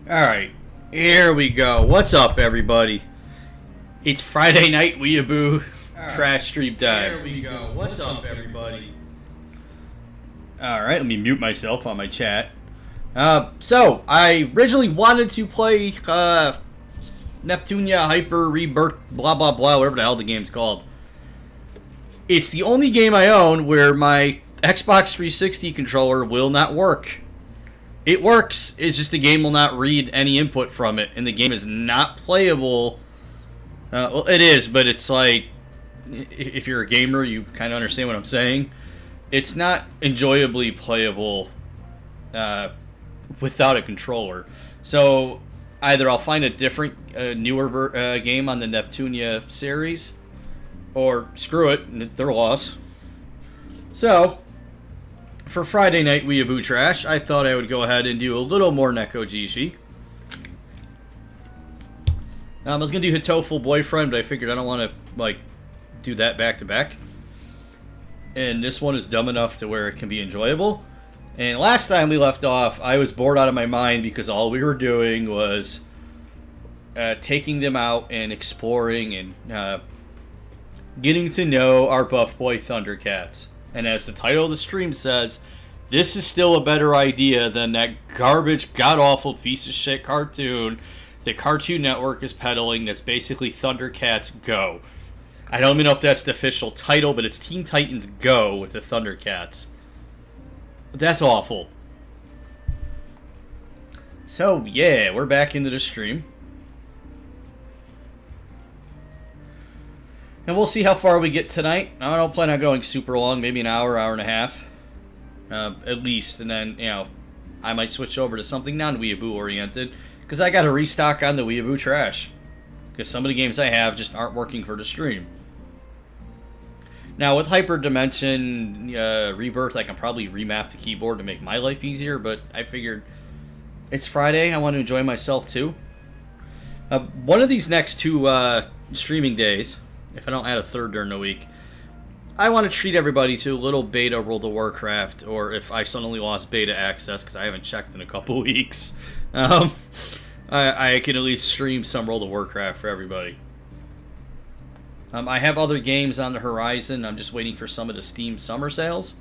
Alright, here we go. What's up, everybody? It's Friday night Weaboo Trash Stream time. There we go. What's up, everybody? Alright, let me mute myself on my chat. So, I originally wanted to play Neptunia Hyper Rebirth blah blah blah, whatever the hell the game's called. It's the only game I own where my Xbox 360 controller will not work. It works, it's just the game will not read any input from it, and the game is not playable. Well, it is, but it's like, if you're a gamer, you kind of understand what I'm saying. It's not enjoyably playable without a controller. So, either I'll find a different, newer game on the Neptunia series, or screw it, they're a loss. So, for Friday night Weaboo Trash, I thought I would go ahead and do a little more Neko Jishi. I was going to do Hitoful Boyfriend, but I figured I don't want to, like, do that back to back. And this one is dumb enough to where it can be enjoyable. And last time we left off, I was bored out of my mind because all we were doing was taking them out and exploring and getting to know our buff boy Thundercats. And as the title of the stream says, this is still a better idea than that garbage, god-awful piece of shit cartoon the Cartoon Network is peddling that's basically Thundercats Go. I don't even know if that's the official title, but it's Teen Titans Go with the Thundercats. That's awful. So, yeah, we're back into the stream. And we'll see how far we get tonight. I don't plan on going super long, maybe an hour, hour and a half. At least. And then, you know, I might switch over to something non-Weaboo oriented. Because I got to restock on the Weaboo Trash. Because some of the games I have just aren't working for the stream. Now, with Hyper Dimension Rebirth, I can probably remap the keyboard to make my life easier. But I figured it's Friday. I want to enjoy myself, too. One of these next two streaming days, if I don't add a third during the week, I want to treat everybody to a little beta World of Warcraft, or if I suddenly lost beta access, because I haven't checked in a couple weeks, I can at least stream some World of Warcraft for everybody. I have other games on the horizon. I'm just waiting for some of the Steam summer sales.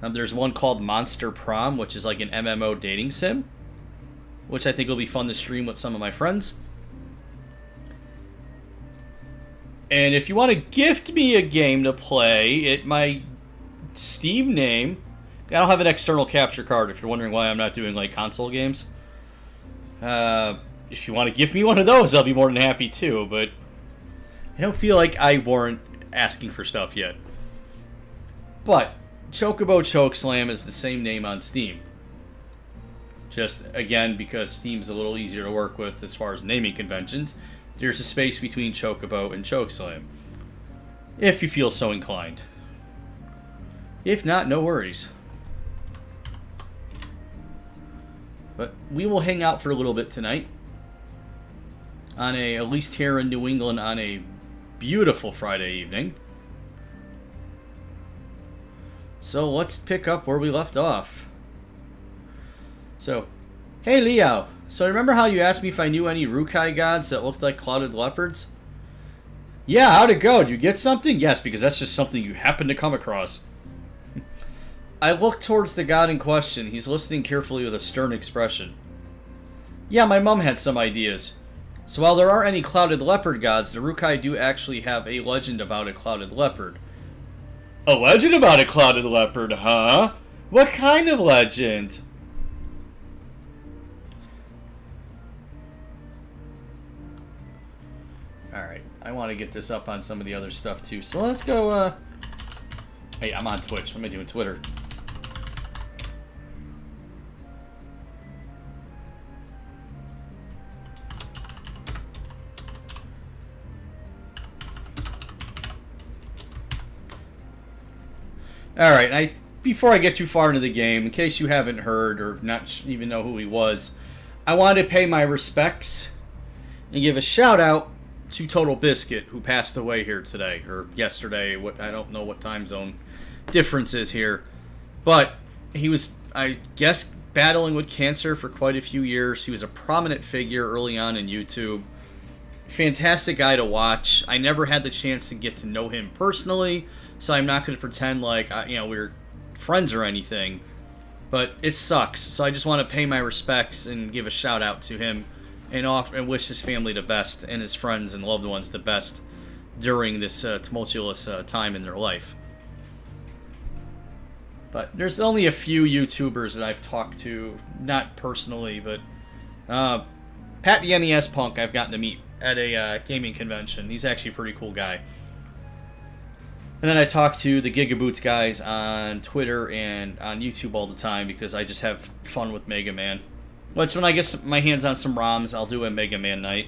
There's one called Monster Prom, which is like an MMO dating sim, which I think will be fun to stream with some of my friends. And if you want to gift me a game to play at my Steam name, I don't have an external capture card if you're wondering why I'm not doing like console games. If you want to gift me one of those, I'll be more than happy too, but I don't feel like I warrant asking for stuff yet. But Chocobo Chokeslam is the same name on Steam. Just, again, because Steam's a little easier to work with as far as naming conventions, there's a space between Chocobo and Chokeslam, if you feel so inclined. If not, no worries. But we will hang out for a little bit tonight. At least here in New England, on a beautiful Friday evening. So let's pick up where we left off. So, hey Leo. So remember how you asked me if I knew any Rukai gods that looked like clouded leopards? Yeah, how'd it go? Did you get something? Yes, because that's just something you happen to come across. I looked towards the god in question. He's listening carefully with a stern expression. Yeah, my mom had some ideas. So while there aren't any clouded leopard gods, the Rukai do actually have a legend about a clouded leopard. A legend about a clouded leopard, huh? What kind of legend? Alright, I want to get this up on some of the other stuff too. So let's go, Hey, I'm on Twitch. What am I doing? Twitter. Alright, before I get too far into the game, in case you haven't heard or not even know who he was, I wanted to pay my respects and give a shout out to Total Biscuit, who passed away here today, or yesterday. I don't know what time zone difference is here. But he was, I guess, battling with cancer for quite a few years. He was a prominent figure early on in YouTube. Fantastic guy to watch. I never had the chance to get to know him personally, so I'm not going to pretend like we were friends or anything. But it sucks. So I just want to pay my respects and give a shout out to him and wish his family the best and his friends and loved ones the best during this tumultuous time in their life. But there's only a few YouTubers that I've talked to, not personally, but Pat the NES Punk I've gotten to meet at a gaming convention. He's actually a pretty cool guy. And then I talk to the Gigaboots guys on Twitter and on YouTube all the time because I just have fun with Mega Man. Which, when I get my hands on some ROMs, I'll do a Mega Man night.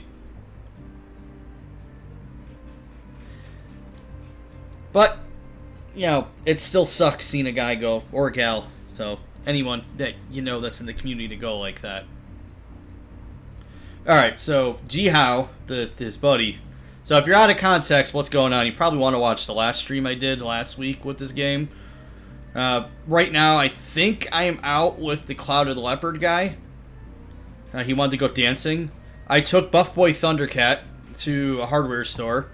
But, it still sucks seeing a guy go, or a gal, so anyone that that's in the community to go like that. Alright, so Ji-How, his buddy. So if you're out of context, what's going on, you probably want to watch the last stream I did last week with this game. Right now, I think I am out with the Cloud of the Leopard guy. He wanted to go dancing. I took Buff Boy Thundercat to a hardware store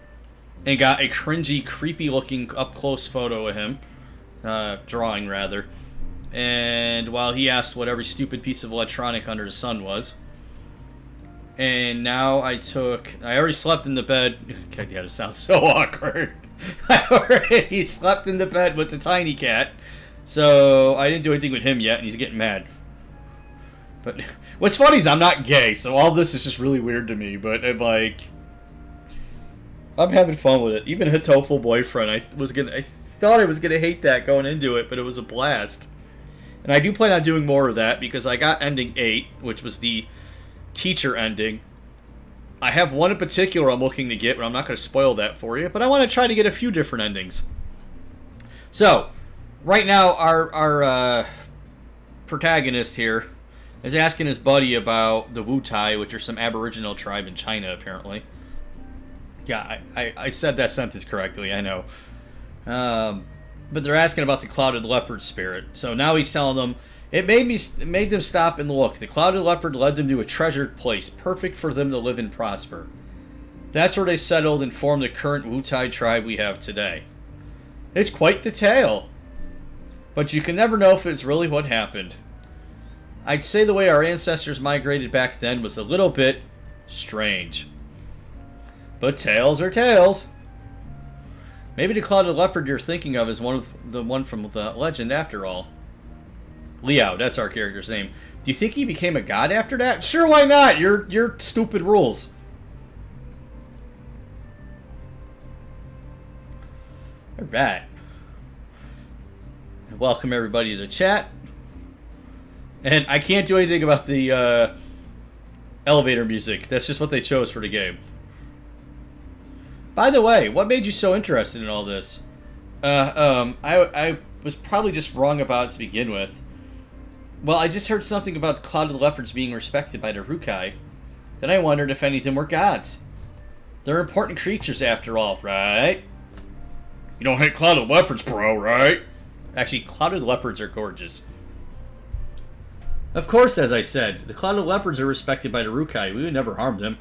and got a cringy, creepy-looking up-close photo of him. Drawing, rather. And while he asked what every stupid piece of electronic under the sun was. And now I already slept in the bed. God, yeah, it sounds so awkward. I already slept in the bed with the tiny cat. So I didn't do anything with him yet, and he's getting mad. But what's funny is I'm not gay, so all this is just really weird to me. But I'm having fun with it. Even Hitoful Boyfriend, I thought I was gonna hate that going into it, but it was a blast. And I do plan on doing more of that because I got ending 8, which was the teacher ending. I have one in particular I'm looking to get, but I'm not going to spoil that for you. But I want to try to get a few different endings. So, right now, our protagonist here is asking his buddy about the Wu Tai, which are some Aboriginal tribe in China, apparently. Yeah, I said that sentence correctly, I know. But they're asking about the Cloud of the Leopard spirit. So now he's telling them, it made them stop and look. The Cloud of the Leopard led them to a treasured place, perfect for them to live and prosper. That's where they settled and formed the current Wu Tai tribe we have today. It's quite the tale. But you can never know if it's really what happened. I'd say the way our ancestors migrated back then was a little bit strange. But tales are tales. Maybe the Cloud of the Leopard you're thinking of is the one from the legend after all. Leo, that's our character's name. Do you think he became a god after that? Sure, why not? Your stupid rules. Alright. Welcome everybody to the chat. And I can't do anything about the elevator music. That's just what they chose for the game. By the way, what made you so interested in all this? I was probably just wrong about it to begin with. Well, I just heard something about the Cloud of the Leopards being respected by the Rukai. Then I wondered if any of them were gods. They're important creatures after all, right? You don't hate Cloud of the Leopards, bro, right? Actually, Cloud of the Leopards are gorgeous. Of course, as I said, the Cloud of the Leopards are respected by the Rukai. We would never harm them.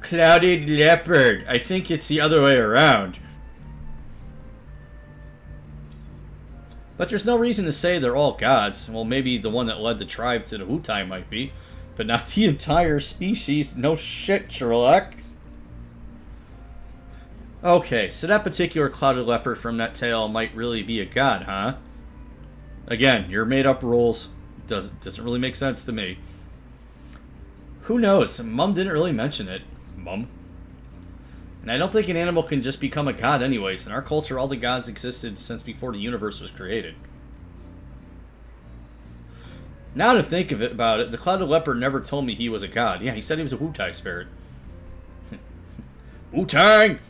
Clouded Leopard. I think it's the other way around. But there's no reason to say they're all gods. Well, maybe the one that led the tribe to the Wu Tai might be. But not the entire species. No shit, Sherlock. Okay, so that particular Clouded Leopard from that tale might really be a god, huh? Again, your made-up rules. Doesn't really make sense to me. Who knows? Mum didn't really mention it. Mum? And I don't think an animal can just become a god anyways. In our culture, all the gods existed since before the universe was created. Now to think of it about it, the Clouded Leopard never told me he was a god. Yeah, he said he was a Wu Tai spirit. Wu-Tang!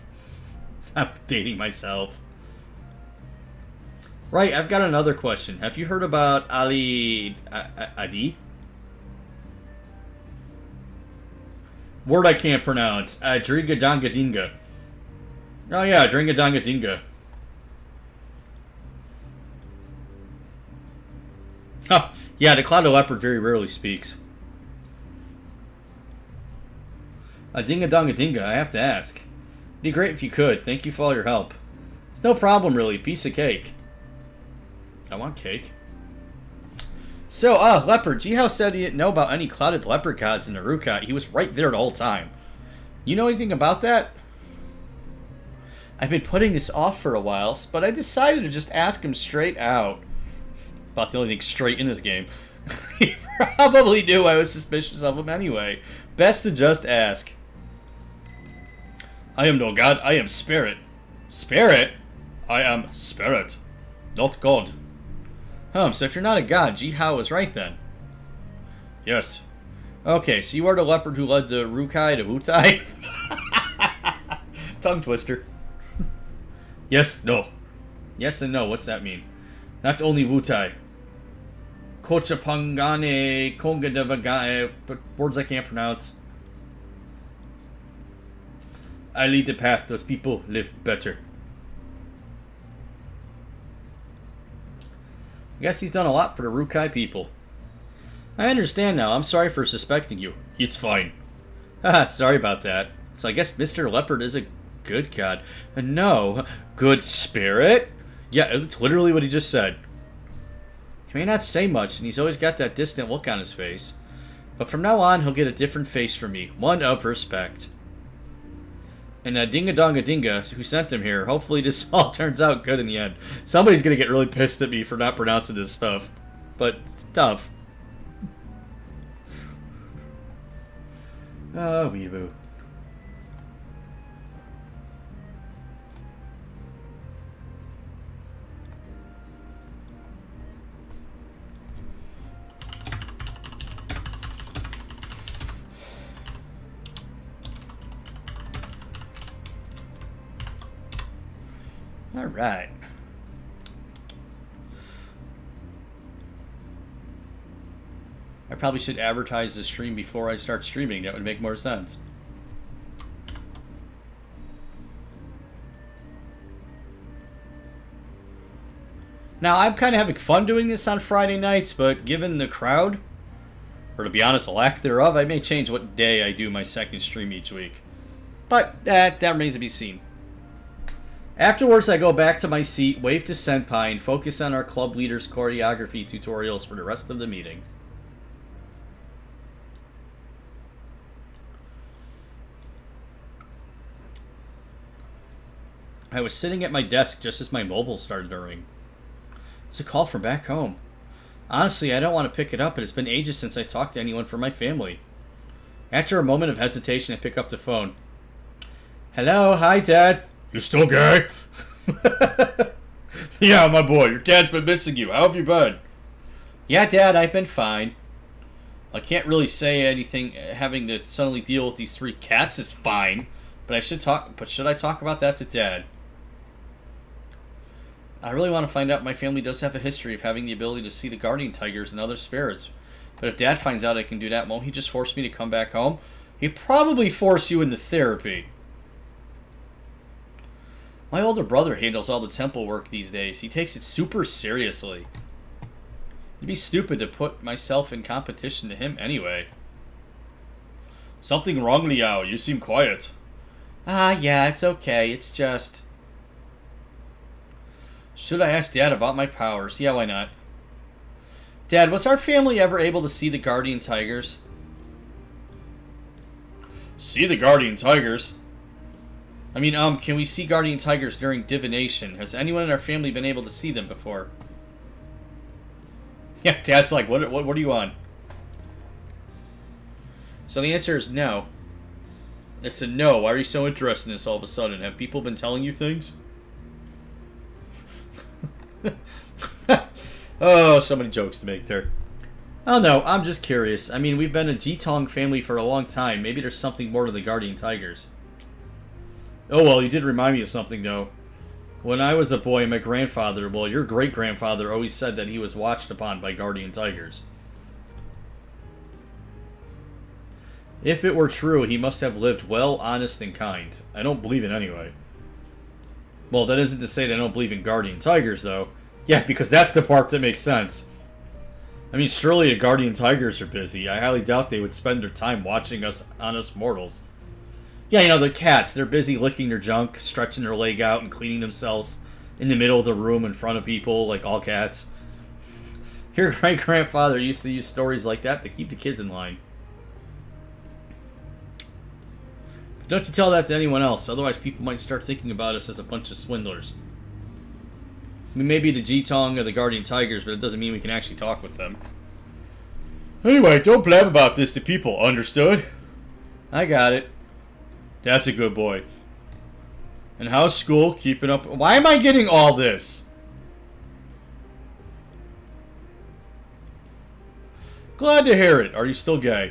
I'm dating myself. Right, I've got another question. Have you heard about Ali... Adi? Word I can't pronounce. Dringa Donga Dinga. Oh yeah, Dringa Donga Dinga. Oh, Yeah, the clouded leopard very rarely speaks. A dinga-donga-dinga, I have to ask. It'd be great if you could. Thank you for all your help. It's no problem, really. Piece of cake. I want cake. So, Leopard, Jihao said he didn't know about any clouded leopard gods in the Rukai. He was right there the whole time. You know anything about that? I've been putting this off for a while, but I decided to just ask him straight out. About the only thing straight in this game. He probably knew I was suspicious of him anyway. Best to just ask. I am no god, I am spirit. Spirit? I am spirit, not god. So if you're not a god, Jihao was right then. Yes. Okay, so you are the leopard who led the Rukai to Wutai? Tongue twister. Yes, no. Yes and no, what's that mean? Not only Wutai. Kochapangane, Kongadavagae, but words I can't pronounce. I lead the path, those people live better. I guess he's done a lot for the Rukai people. I understand now. I'm sorry for suspecting you. It's fine. Sorry about that. So I guess Mr. Leopard is a good god. No, good spirit? Yeah, it's literally what he just said. He may not say much, and he's always got that distant look on his face. But from now on, he'll get a different face from me. One of respect. And Dinga-Donga-Dinga, who sent him here, hopefully this all turns out good in the end. Somebody's going to get really pissed at me for not pronouncing this stuff. But it's tough. Oh, Weaboo. Alright. I probably should advertise the stream before I start streaming. That would make more sense. Now, I'm kind of having fun doing this on Friday nights, but given the crowd, or to be honest, the lack thereof, I may change what day I do my second stream each week. But that remains to be seen. Afterwards, I go back to my seat, wave to Senpai, and focus on our club leader's choreography tutorials for the rest of the meeting. I was sitting at my desk just as my mobile started to ring. It's a call from back home. Honestly, I don't want to pick it up, but it's been ages since I talked to anyone from my family. After a moment of hesitation, I pick up the phone. Hello, hi, Dad. You still gay? Yeah, my boy, your dad's been missing you. How have you been? Yeah, Dad, I've been fine. I can't really say anything. Having to suddenly deal with these 3 cats is fine, but I should talk. But should I talk about that to Dad? I really want to find out. My family does have a history of having the ability to see the guardian tigers and other spirits. But if Dad finds out I can do that, won't he just force me to come back home? He'd probably force you into therapy. My older brother handles all the temple work these days. He takes it super seriously. It'd be stupid to put myself in competition to him anyway. Something wrong, Liao? You seem quiet. Yeah, it's okay. It's just... Should I ask Dad about my powers? Yeah, why not? Dad, was our family ever able to see the guardian tigers? See the guardian tigers? I mean, can we see guardian tigers during divination? Has anyone in our family been able to see them before? Yeah, Dad's like, what are you on? So the answer is no. It's a no. Why are you so interested in this all of a sudden? Have people been telling you things? Oh, so many jokes to make there. Oh no, I'm just curious. I mean, we've been a Jitong family for a long time. Maybe there's something more to the guardian tigers. Oh, well, you did remind me of something, though. When I was a boy, my grandfather, well, your great-grandfather always said that he was watched upon by guardian tigers. If it were true, he must have lived well, honest, and kind. I don't believe it anyway. Well, that isn't to say that I don't believe in guardian tigers, though. Yeah, because that's the part that makes sense. I mean, surely the guardian tigers are busy. I highly doubt they would spend their time watching us honest mortals. Yeah, you know, the cats, they're busy licking their junk, stretching their leg out, and cleaning themselves in the middle of the room in front of people, like all cats. Your great-grandfather used to use stories like that to keep the kids in line. But don't you tell that to anyone else, otherwise people might start thinking about us as a bunch of swindlers. We may be the G-Tong of the Guardian Tigers, but it doesn't mean we can actually talk with them. Anyway, don't blab about this to people, understood? I got it. That's a good boy. And how's school? Keeping up? Why am I getting all this? Glad to hear it. Are you still gay?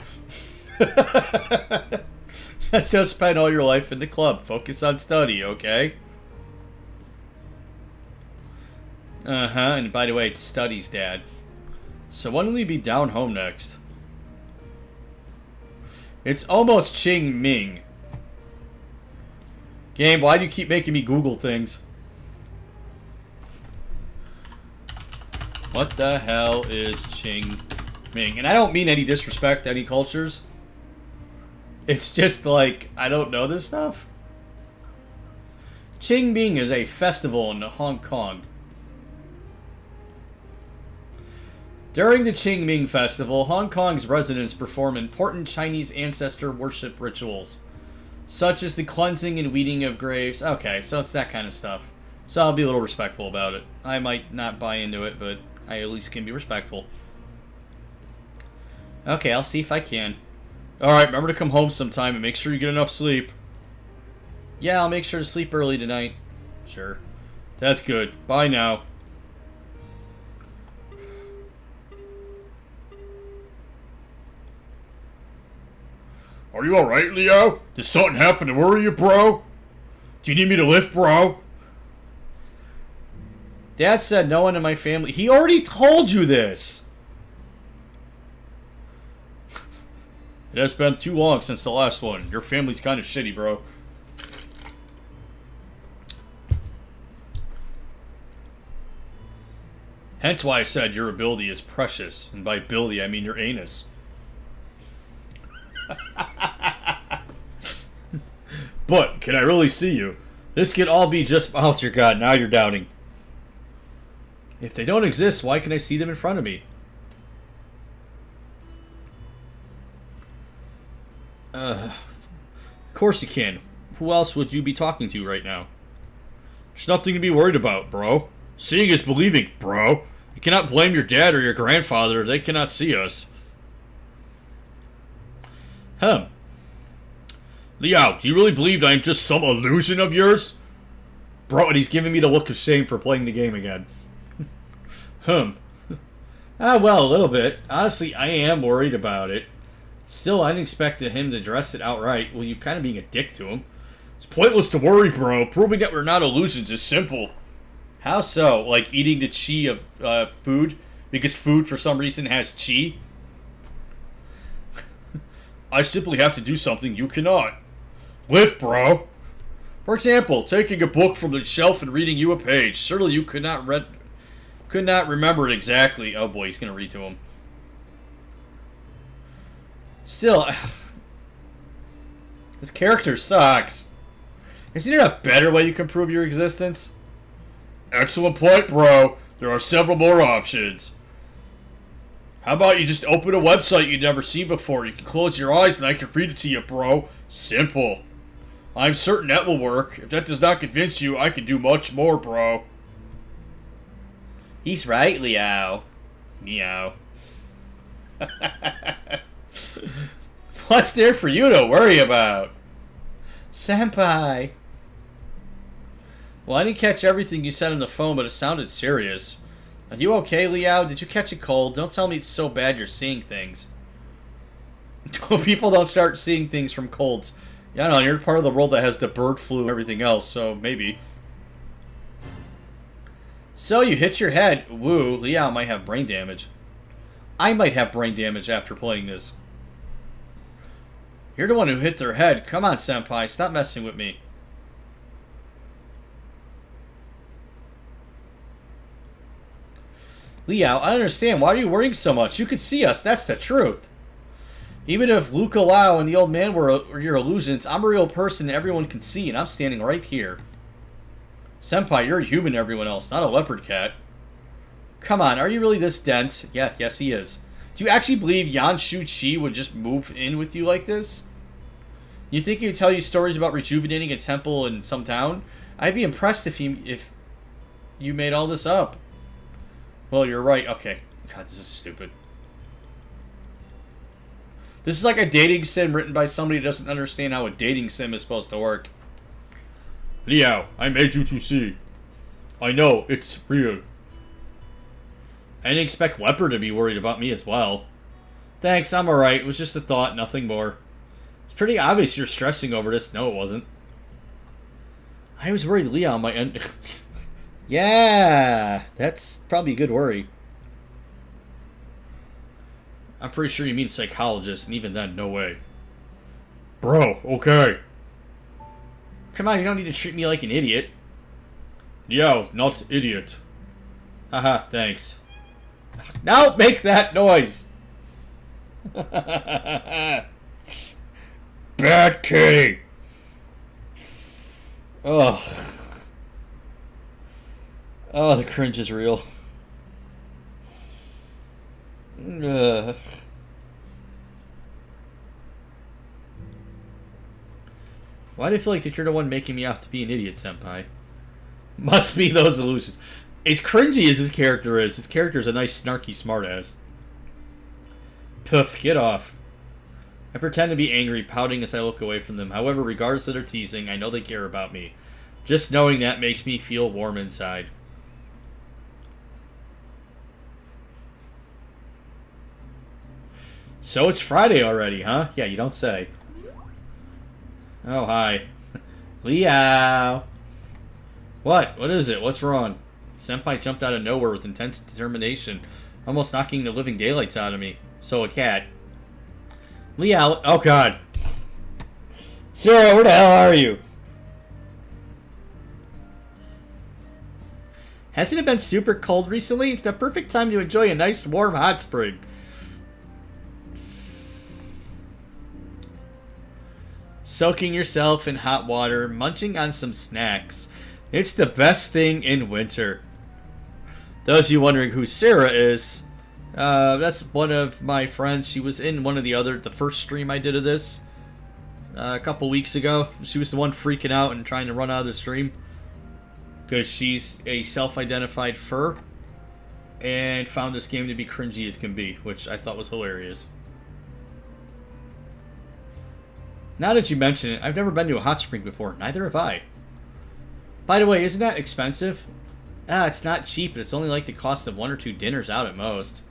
Just don't spend all your life in the club. Focus on study, okay? Uh-huh, and by the way, it's studies, Dad. So when will we be down home next? It's almost Qing Ming. Game, why do you keep making me Google things? What the hell is Qing Ming? And I don't mean any disrespect to any cultures. It's just like, I don't know this stuff. Qing Ming is a festival in Hong Kong. During the Qing Ming Festival, Hong Kong's residents perform important Chinese ancestor worship rituals, such as the cleansing and weeding of graves. Okay, so it's that kind of stuff. So I'll be a little respectful about it. I might not buy into it, but I at least can be respectful. Okay, I'll see if I can. Alright, remember to come home sometime and make sure you get enough sleep. Yeah, I'll make sure to sleep early tonight. Sure. That's good. Bye now. Are you alright, Leo? Did something happen to worry you, bro? Do you need me to lift, bro? Dad said no one in my family... He already told you this! It has been too long since the last one. Your family's kind of shitty, bro. Hence why I said your ability is precious. And by ability, I mean your anus. But, can I really see you? This could all be just... Oh, dear God, now you're doubting. If they don't exist, why can I see them in front of me? Of course you can. Who else would you be talking to right now? There's nothing to be worried about, bro. Seeing is believing, bro. You cannot blame your dad or your grandfather. They cannot see us. Liao, do you really believe that I'm just some illusion of yours? Bro, and he's giving me the look of shame for playing the game again. Well, a little bit. Honestly, I am worried about it. Still, I didn't expect him to address it outright. Well, you're kind of being a dick to him. It's pointless to worry, bro. Proving that we're not illusions is simple. How so? Like eating the chi of food? Because food, for some reason, has chi? I simply have to do something you cannot. Lift, bro. For example, taking a book from the shelf and reading you a page. Surely you could not remember it exactly. Oh boy, he's gonna read to him. Still, this character sucks. Isn't there a better way you can prove your existence? Excellent point, bro. There are several more options. How about you just open a website you've never seen before? You can close your eyes and I can read it to you, bro. Simple. I'm certain that will work. If that does not convince you, I can do much more, bro. He's right, Liao. Meow. What's there for you to worry about? Senpai. Well, I didn't catch everything you said on the phone, but it sounded serious. Are you okay, Liao? Did you catch a cold? Don't tell me it's so bad you're seeing things. People don't start seeing things from colds. Yeah, I don't know, you're part of the world that has the bird flu and everything else, so maybe. So you hit your head. Woo, Liao might have brain damage. I might have brain damage after playing this. You're the one who hit their head. Come on, senpai, stop messing with me. Liao, I understand. Why are you worrying so much? You could see us. That's the truth. Even if Luca Lau and the old man were your illusions, I'm a real person everyone can see, and I'm standing right here. Senpai, you're a human to everyone else, not a leopard cat. Come on, are you really this dense? Yes, he is. Do you actually believe Yan Shu-Chi would just move in with you like this? You think he would tell you stories about rejuvenating a temple in some town? I'd be impressed if you made all this up. Well, you're right. Okay. God, this is stupid. This is like a dating sim written by somebody who doesn't understand how a dating sim is supposed to work. Liao, I made you to see. I know, it's real. I didn't expect Wepper to be worried about me as well. Thanks, I'm alright. It was just a thought, nothing more. It's pretty obvious you're stressing over this. No, it wasn't. I was worried Leon might end... Yeah, that's probably a good worry. I'm pretty sure you mean psychologist, and even then, no way. Bro, okay. Come on, you don't need to treat me like an idiot. Yeah, not idiot. Haha, thanks. Now make that noise! Bad kitty! Oh. Oh, the cringe is real. Why do I feel like that you're the one making me out to be an idiot, Senpai? Must be those illusions. As cringy as his character is a nice snarky smartass. Puff, get off. I pretend to be angry, pouting as I look away from them. However, regardless of their teasing, I know they care about me. Just knowing that makes me feel warm inside. So it's Friday already, huh? Yeah, you don't say. Oh, hi. Liao! What? What is it? What's wrong? Senpai jumped out of nowhere with intense determination, almost knocking the living daylights out of me. So a cat. Liao... Oh, God. Sarah, where the hell are you? Hasn't it been super cold recently? It's the perfect time to enjoy a nice warm hot spring. Soaking yourself in hot water, munching on some snacks. It's the best thing in winter. Those of you wondering who Sarah is, that's one of my friends. She was in one of the first stream I did of this a couple weeks ago. She was the one freaking out and trying to run out of the stream because she's a self-identified fur and found this game to be cringy as can be, which I thought was hilarious. Now that you mention it, I've never been to a hot spring before. Neither have I. By the way, isn't that expensive? It's not cheap, but it's only like the cost of 1 or 2 dinners out at most.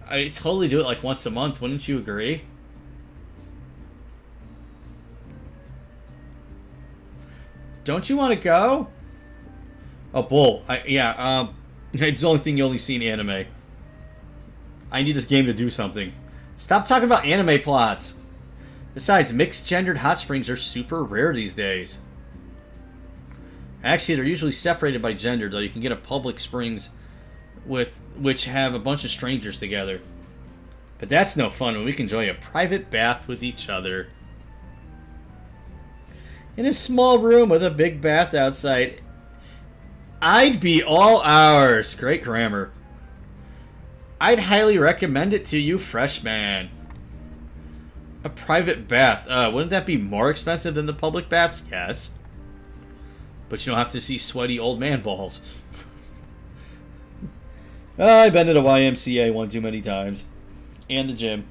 I totally do it like once a month, wouldn't you agree? Don't you want to go? Oh, bull. It's the only thing you only see in anime. I need this game to do something. Stop talking about anime plots. Besides, mixed-gendered hot springs are super rare these days. Actually, they're usually separated by gender, though you can get a public springs which have a bunch of strangers together. But that's no fun when we can enjoy a private bath with each other. In a small room with a big bath outside. I'd be all ours. Great grammar. I'd highly recommend it to you, freshman. A private bath. Wouldn't that be more expensive than the public baths? Yes. But you don't have to see sweaty old man balls. I've been to the YMCA one too many times. And the gym.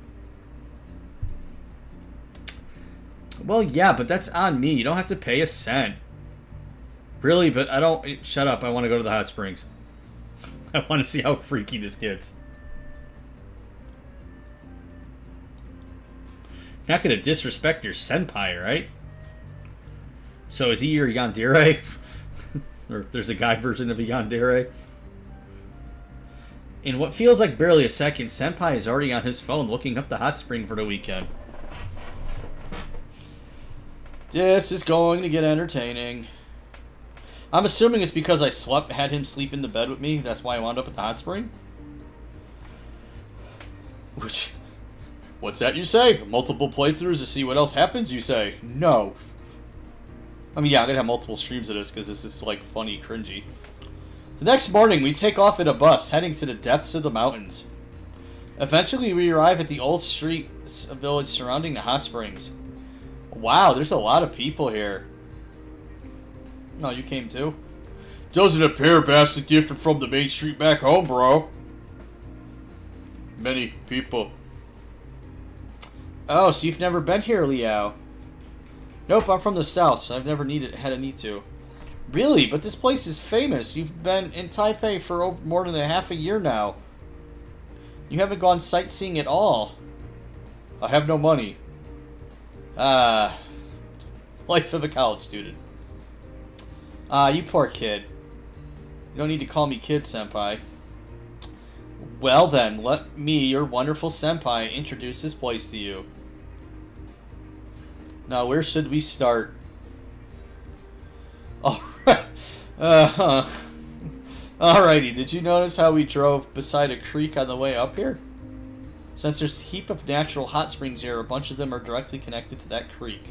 Well, yeah, but that's on me. You don't have to pay a cent. Really, but I don't... Shut up. I want to go to the hot springs. I want to see how freaky this gets. You're not going to disrespect your senpai, right? So is he your yandere? Or if there's a guy version of a yandere? In what feels like barely a second, senpai is already on his phone looking up the hot spring for the weekend. This is going to get entertaining. I'm assuming it's because I had him sleep in the bed with me. That's why I wound up at the hot spring. Which... What's that you say? Multiple playthroughs to see what else happens, you say? No. I mean, yeah, I'm gonna have multiple streams of this because this is, like, funny, cringy. The next morning, we take off in a bus, heading to the depths of the mountains. Eventually, we arrive at the old street village surrounding the hot springs. Wow, there's a lot of people here. No, you came too? Doesn't appear vastly different from the main street back home, bro. Many people. Oh, so you've never been here, Liao? Nope, I'm from the south, so I've never had a need to. Really? But this place is famous. You've been in Taipei for more than a half a year now. You haven't gone sightseeing at all. I have no money. Life of a college student. You poor kid. You don't need to call me kid, senpai. Well then, let me, your wonderful senpai, introduce this place to you. Now, where should we start? Alright. Alrighty, did you notice how we drove beside a creek on the way up here? Since there's a heap of natural hot springs here, a bunch of them are directly connected to that creek.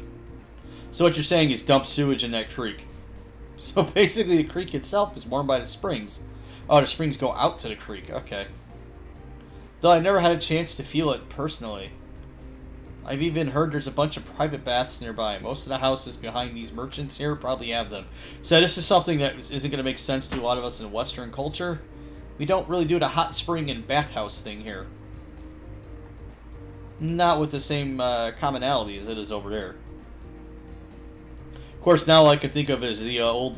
So what you're saying is dump sewage in that creek. So basically the creek itself is warmed by the springs. Oh, the springs go out to the creek, okay. Though I never had a chance to feel it personally. I've even heard there's a bunch of private baths nearby. Most of the houses behind these merchants here probably have them. So this is something that isn't going to make sense to a lot of us in Western culture. We don't really do the hot spring and bathhouse thing here. Not with the same commonality as it is over there. Of course, now all I can think of is the old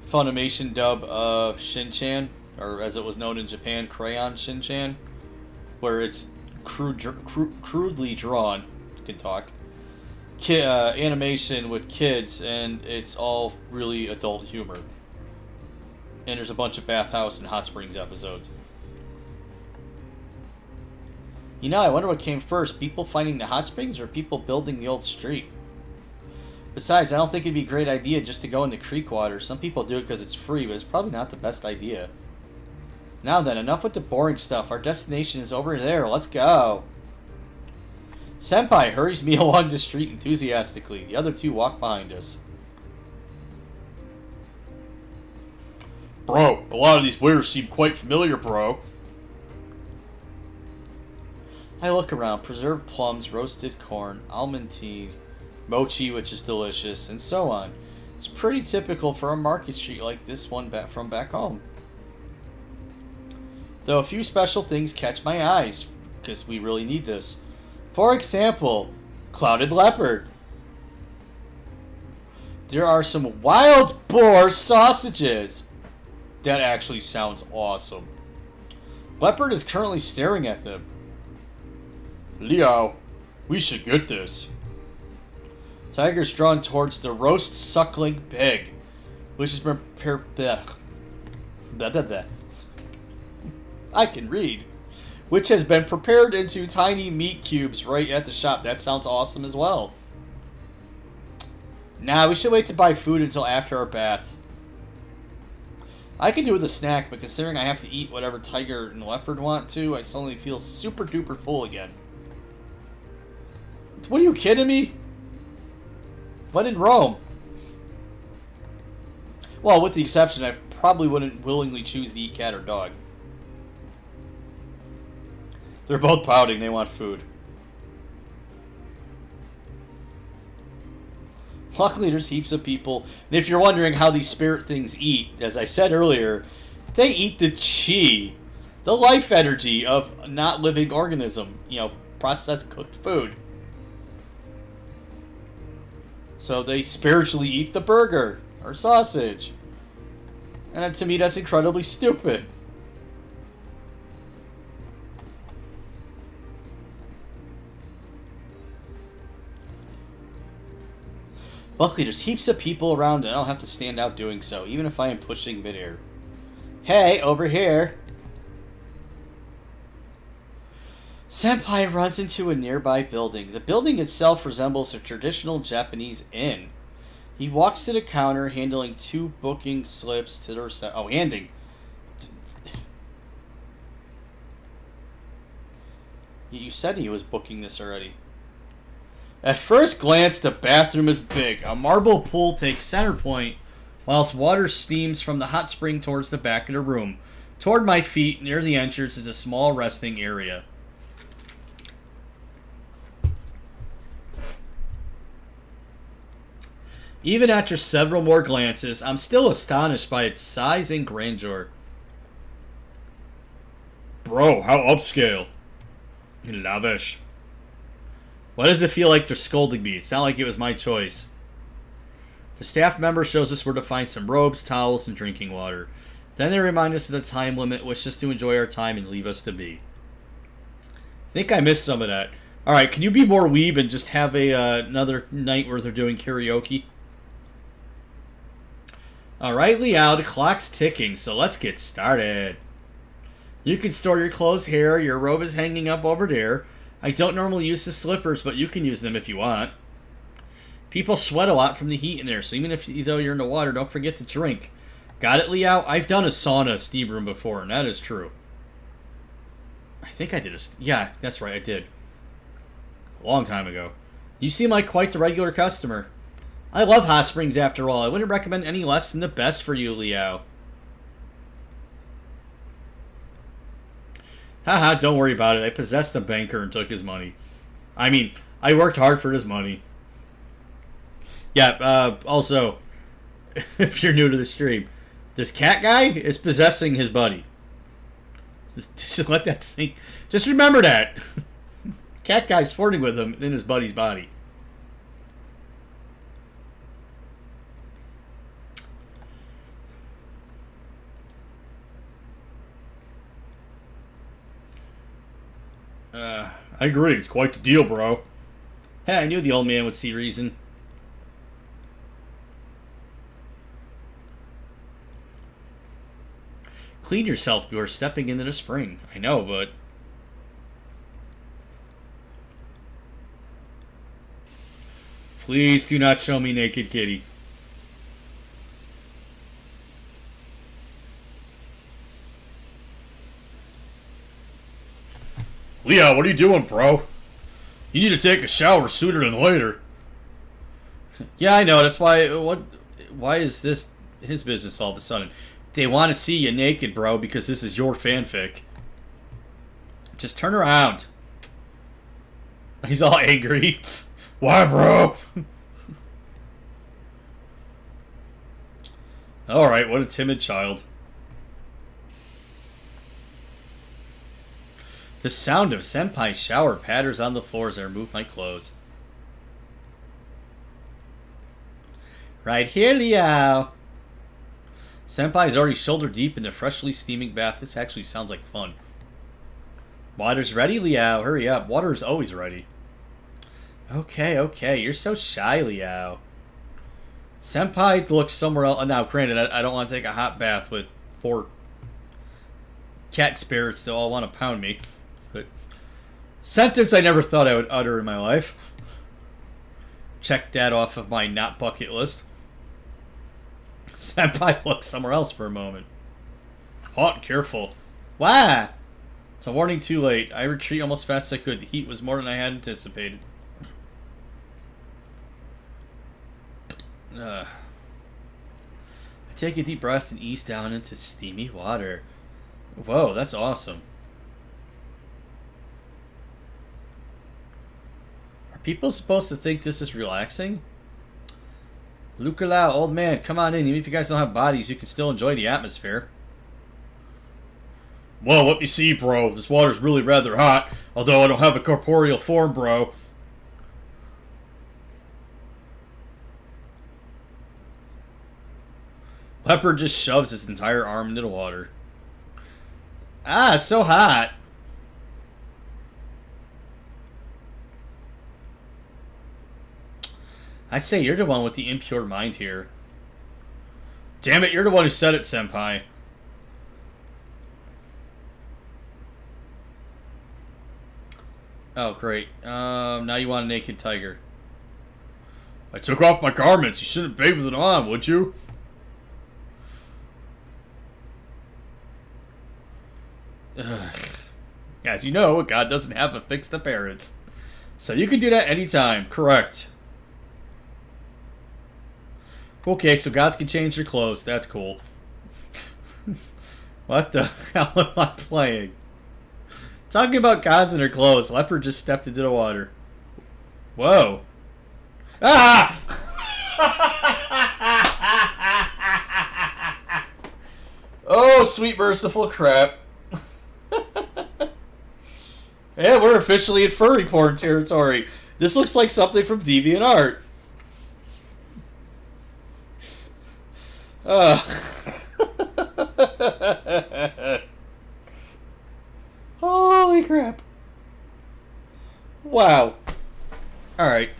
Funimation dub of Shin-Chan, or as it was known in Japan, Crayon Shin-Chan, where it's crudely drawn, can talk, animation with kids, and it's all really adult humor. And there's a bunch of bathhouse and hot springs episodes. You know, I wonder what came first, people finding the hot springs or people building the old street? Besides, I don't think it'd be a great idea just to go into creek water. Some people do it because it's free, but it's probably not the best idea. Now then, enough with the boring stuff. Our destination is over there. Let's go. Senpai hurries me along the street enthusiastically. The other two walk behind us. Bro, a lot of these wares seem quite familiar, bro. I look around. Preserved plums, roasted corn, almond tea, mochi, which is delicious, and so on. It's pretty typical for a market street like this one from back home. Though a few special things catch my eyes, because we really need this. For example, clouded leopard. There are some wild boar sausages. That actually sounds awesome. Leopard is currently staring at them. Liao, we should get this. Tiger's drawn towards the roast suckling pig, which has been I can read. Which has been prepared into tiny meat cubes right at the shop. That sounds awesome as well. Nah, we should wait to buy food until after our bath. I could do with a snack, but considering I have to eat whatever tiger and leopard want to, I suddenly feel super duper full again. What are you kidding me? When in Rome? Well, with the exception, I probably wouldn't willingly choose to eat cat or dog. They're both pouting, they want food. Luckily, there's heaps of people. And if you're wondering how these spirit things eat, as I said earlier, they eat the chi, the life energy of a not living organism. You know, processed cooked food. So they spiritually eat the burger or sausage. And to me, that's incredibly stupid. Luckily, there's heaps of people around and I don't have to stand out doing so, even if I am pushing midair. Hey, over here! Senpai runs into a nearby building. The building itself resembles a traditional Japanese inn. He walks to the counter, handling 2 booking slips to the handing. You said he was booking this already. At first glance, the bathroom is big. A marble pool takes center point, whilst water steams from the hot spring towards the back of the room. Toward my feet, near the entrance, is a small resting area. Even after several more glances, I'm still astonished by its size and grandeur. Bro, how upscale. Lavish. Why does it feel like they're scolding me? It's not like it was my choice. The staff member shows us where to find some robes, towels, and drinking water. Then they remind us of the time limit, wish us to enjoy our time, and leave us to be. I think I missed some of that. Alright, can you be more weeb and just have another night where they're doing karaoke? Alright, Liao, the clock's ticking, so let's get started. You can store your clothes here. Your robe is hanging up over there. I don't normally use the slippers, but you can use them if you want. People sweat a lot from the heat in there, so even though you're in the water, don't forget to drink. Got it, Liao? I've done a sauna steam room before, and that is true. I think I did yeah, that's right, I did. A long time ago. You seem like quite the regular customer. I love hot springs after all. I wouldn't recommend any less than the best for you, Liao. Haha, don't worry about it. I possessed a banker and took his money. I mean, I worked hard for his money. Yeah, also, if you're new to the stream, this cat guy is possessing his buddy. Just let that sink. Just remember that. Cat guy's flirting with him in his buddy's body. I agree. It's quite the deal, bro. Hey, I knew the old man would see reason. Clean yourself before stepping into the spring. I know, but... Please do not show me naked kitty. Leo, what are you doing, bro? You need to take a shower sooner than later. Yeah, I know. That's why... Why is this his business all of a sudden? They want to see you naked, bro, because this is your fanfic. Just turn around. He's all angry. Why, bro? Alright, what a timid child. The sound of Senpai's shower patters on the floor as I remove my clothes. Right here, Liao. Senpai is already shoulder deep in the freshly steaming bath. This actually sounds like fun. Water's ready, Liao. Hurry up. Water is always ready. Okay, okay. You're so shy, Liao. Senpai looks somewhere else. Now, granted, I don't want to take a hot bath with 4 cat spirits that all want to pound me. But sentence I never thought I would utter in my life. Check that off of my not bucket list. Senpai looks somewhere else for a moment. Hot, careful. Why? It's a warning too late. I retreat almost fast as I could. The heat was more than I had anticipated. I take a deep breath and ease down into steamy water. Whoa, that's awesome. Are people supposed to think this is relaxing? Lucalau, old man, come on in. Even if you guys don't have bodies, you can still enjoy the atmosphere. Well, let me see, bro. This water's really rather hot, although I don't have a corporeal form, bro. Leopard just shoves his entire arm into the water. Ah, it's so hot. I'd say you're the one with the impure mind here. Damn it, you're the one who said it, Senpai. Oh, great. Now you want a naked tiger. I took off my garments. You shouldn't bathe with it on, would you? Ugh. As you know, God doesn't have a fixed appearance. So you can do that anytime. Correct. Okay, so gods can change their clothes. That's cool. What the hell am I playing? Talking about gods and their clothes. Leopard just stepped into the water. Whoa. Ah! Oh, sweet merciful crap. Yeah, we're officially in furry porn territory. This looks like something from DeviantArt. Holy crap. Wow. Alright.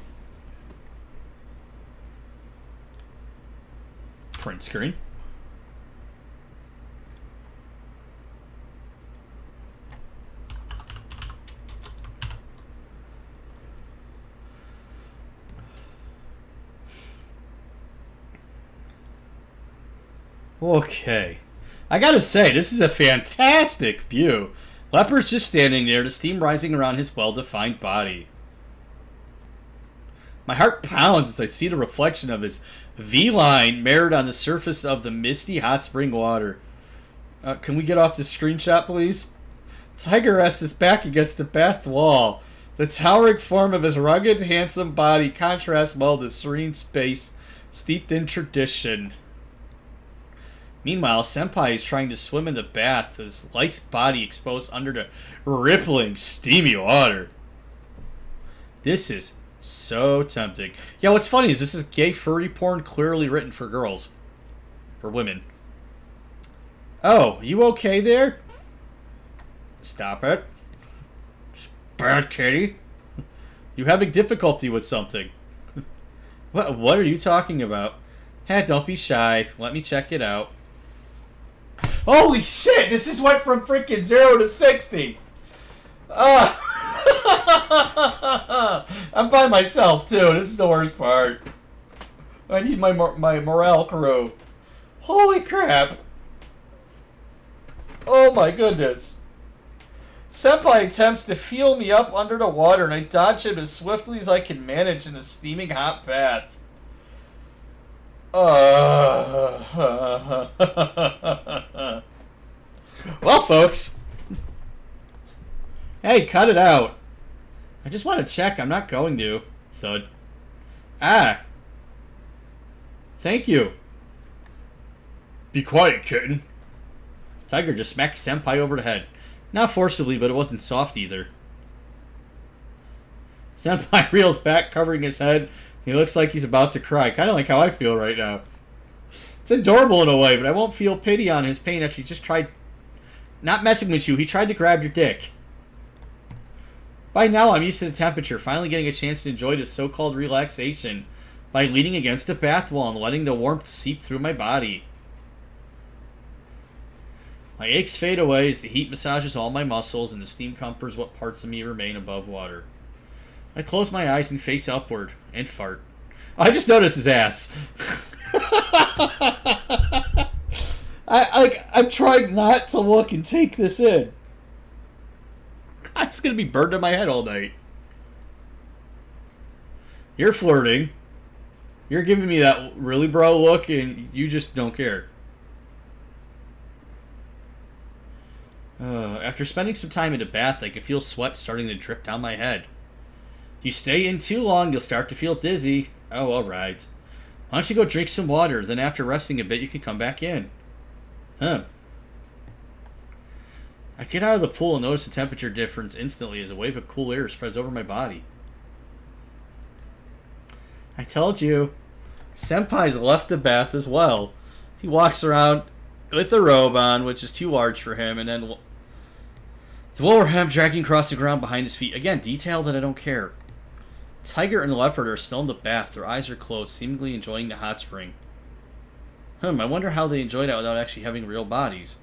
Print screen. Okay. I gotta say, this is a fantastic view. Leopard's just standing there, the steam rising around his well-defined body. My heart pounds as I see the reflection of his V-line mirrored on the surface of the misty hot spring water. Can we get off this screenshot, please? Tiger rests his back against the bath wall. The towering form of his rugged, handsome body contrasts well with the serene space steeped in tradition. Meanwhile, Senpai is trying to swim in the bath, his lithe body exposed under the rippling, steamy water. This is so tempting. Yeah, what's funny is this is gay furry porn clearly written for girls. For women. Oh, you okay there? Stop it. Bad kitty. You having difficulty with something. What are you talking about? Hey, don't be shy. Let me check it out. Holy shit! This just went from freaking 0 to 60. I'm by myself too. This is the worst part. I need my morale crew. Holy crap! Oh my goodness! Senpai attempts to feel me up under the water, and I dodge him as swiftly as I can manage in a steaming hot bath. Well, folks. Hey, cut it out. I just want to check. I'm not going to. Thud. Ah. Thank you. Be quiet, kitten. Tiger just smacked Senpai over the head. Not forcibly, but it wasn't soft either. Senpai reels back, covering his head. He looks like he's about to cry. Kind of like how I feel right now. It's adorable in a way, but I won't feel pity on his pain after he just tried... Not messing with you. He tried to grab your dick. By now, I'm used to the temperature, finally getting a chance to enjoy this so-called relaxation by leaning against the bath wall and letting the warmth seep through my body. My aches fade away as the heat massages all my muscles and the steam comforts what parts of me remain above water. I close my eyes and face upward, and fart. I just noticed his ass. I'm trying not to look and take this in. It's gonna be burned in my head all night. You're flirting. You're giving me that really bro look, and you just don't care. After spending some time in the bath, I can feel sweat starting to drip down my head. If you stay in too long, you'll start to feel dizzy. Oh, alright. Why don't you go drink some water, then after resting a bit, you can come back in. Huh. I get out of the pool and notice the temperature difference instantly as a wave of cool air spreads over my body. I told you. Senpai's left the bath as well. He walks around with the robe on, which is too large for him, and then the lower hem dragging across the ground behind his feet. Again, detail that I don't care. Tiger and the leopard are still in the bath. Their eyes are closed, seemingly enjoying the hot spring. I wonder how they enjoy that without actually having real bodies.